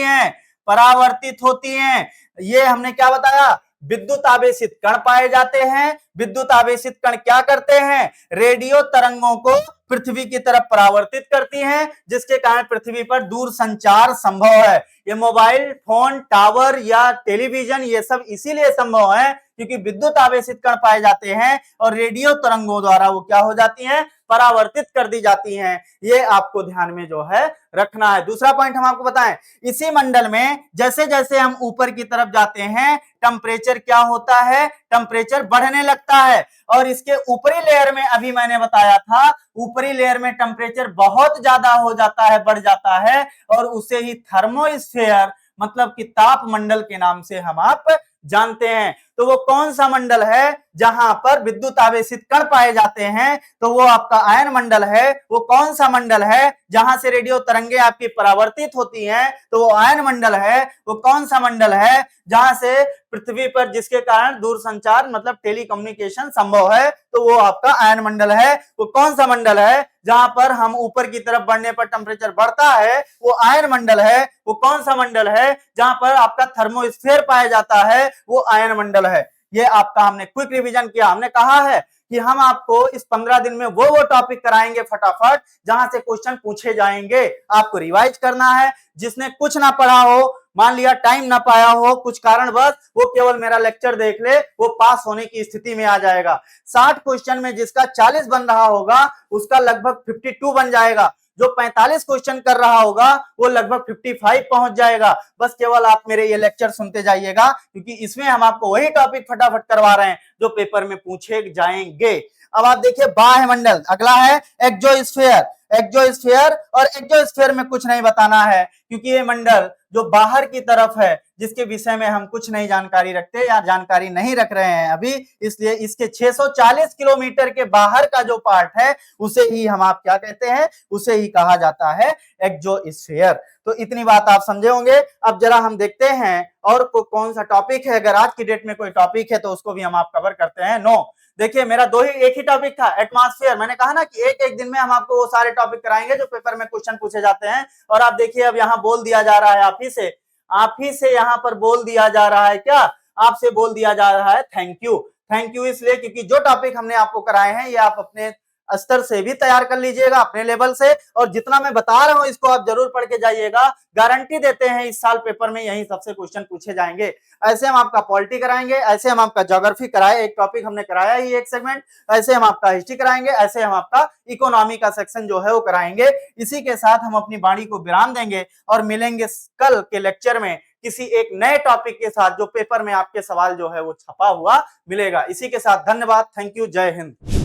हैं। ये हमने क्या बताया? विद्युत आवेशित कण पाए जाते हैं। विद्युत आवेशित कण क्या करते हैं? रेडियो तरंगों को पृथ्वी की तरफ परावर्तित करती हैं, जिसके कारण पृथ्वी पर दूर संचार संभव है। ये मोबाइल फोन, टावर या टेलीविजन, ये सब इसीलिए संभव है क्योंकि विद्युत आवेशित कण पाए जाते हैं और रेडियो तरंगों द्वारा वो क्या हो जाती हैं? परावर्तित कर दी जाती हैं। ये आपको ध्यान में जो है रखना है। दूसरा पॉइंट हम आपको बताएं, इसी मंडल में जैसे जैसे हम ऊपर की तरफ जाते हैं, टेम्परेचर क्या होता है? टेम्परेचर बढ़ने लगता है। और इसके ऊपरी लेयर में, अभी मैंने बताया था, ऊपरी लेयर में टेम्परेचर बहुत ज्यादा हो जाता है, बढ़ जाता है, और उसे ही थर्मोस्फेयर मतलब कि ताप मंडल के नाम से हम आप जानते हैं। तो वो कौन सा मंडल है जहां पर विद्युत आवेशित कण पाए जाते हैं? तो वो आपका आयन मंडल है। वो कौन सा मंडल है जहां से रेडियो तरंगे आपकी परावर्तित होती हैं? तो वो आयन मंडल है। वो कौन सा मंडल है जहां से पृथ्वी पर, जिसके कारण दूर संचार मतलब टेलीकम्युनिकेशन संभव है? तो वो आपका आयन मंडल है। वो कौन सा मंडल है जहां पर हम ऊपर की तरफ बढ़ने पर टेम्परेचर बढ़ता है? वो आयन मंडल है। वो कौन सा मंडल है जहां पर आपका थर्मोस्फेयर पाया जाता है? वो आयन मंडल है। ये आपका हमने क्विक रिवीजन किया। हमने कहा है कि हम आपको इस 15 दिन में वो टॉपिक कराएंगे फटाफट जहां से क्वेश्चन पूछे जाएंगे। आपको रिवाइज करना है। जिसने कुछ ना पढ़ा हो, मान लिया टाइम ना पाया हो कुछ कारणवश, वो केवल मेरा लेक्चर देख ले, वो पास होने की स्थिति में आ जाएगा। 60 क्वेश्चन में जिसका 40 बन रहा होगा उसका लगभग 52 बन जाएगा। जो 45 क्वेश्चन कर रहा होगा वो लगभग 55 पहुंच जाएगा। बस केवल आप मेरे ये लेक्चर सुनते जाइएगा, क्योंकि इसमें हम आपको वही टॉपिक फटाफट करवा रहे हैं जो पेपर में पूछे जाएंगे। अब आप देखिए बाह्य मंडल, अगला है एक्सोस्फीयर। एक्सोस्फीयर, और एक्सोस्फीयर में कुछ नहीं बताना है क्योंकि ये मंडल जो बाहर की तरफ है, जिसके विषय में हम कुछ नहीं जानकारी रखते या जानकारी नहीं रख रहे हैं अभी, इसलिए इसके 640 किलोमीटर के बाहर का जो पार्ट है उसे ही हम आप क्या कहते हैं? उसे ही कहा जाता है एक्सोस्फीयर। तो इतनी बात आप समझे होंगे। अब जरा हम देखते हैं और कौन सा टॉपिक है। अगर आज की डेट में कोई टॉपिक है तो उसको भी हम आप कवर करते हैं। नो, देखिए मेरा एक ही टॉपिक था, एटमॉस्फेयर। मैंने कहा ना कि एक एक दिन में हम आपको वो सारे टॉपिक कराएंगे जो पेपर में क्वेश्चन पूछे जाते हैं। और आप देखिए अब यहाँ बोल दिया जा रहा है, आप ही से यहाँ पर बोल दिया जा रहा है, क्या आपसे बोल दिया जा रहा है थैंक यू। थैंक यू इसलिए क्योंकि जो टॉपिक हमने आपको कराए हैं ये आप अपने स्तर से भी तैयार कर लीजिएगा, अपने लेवल से, और जितना मैं बता रहा हूं इसको आप जरूर पढ़ के जाइएगा। गारंटी देते हैं इस साल पेपर में यही सबसे क्वेश्चन पूछे जाएंगे। ऐसे हम आपका पॉलिटी कराएंगे, ऐसे हम आपका ज्योग्राफी कराए, एक टॉपिक हमने कराया ही एक सेगमेंट, ऐसे हम आपका हिस्ट्री कराएंगे, ऐसे हम आपका इकोनॉमी का सेक्शन जो है वो कराएंगे। इसी के साथ हम अपनी वाणी को विराम देंगे और मिलेंगे कल के लेक्चर में किसी एक नए टॉपिक के साथ जो पेपर में आपके सवाल जो है वो छपा हुआ मिलेगा। इसी के साथ धन्यवाद, थैंक यू, जय हिंद।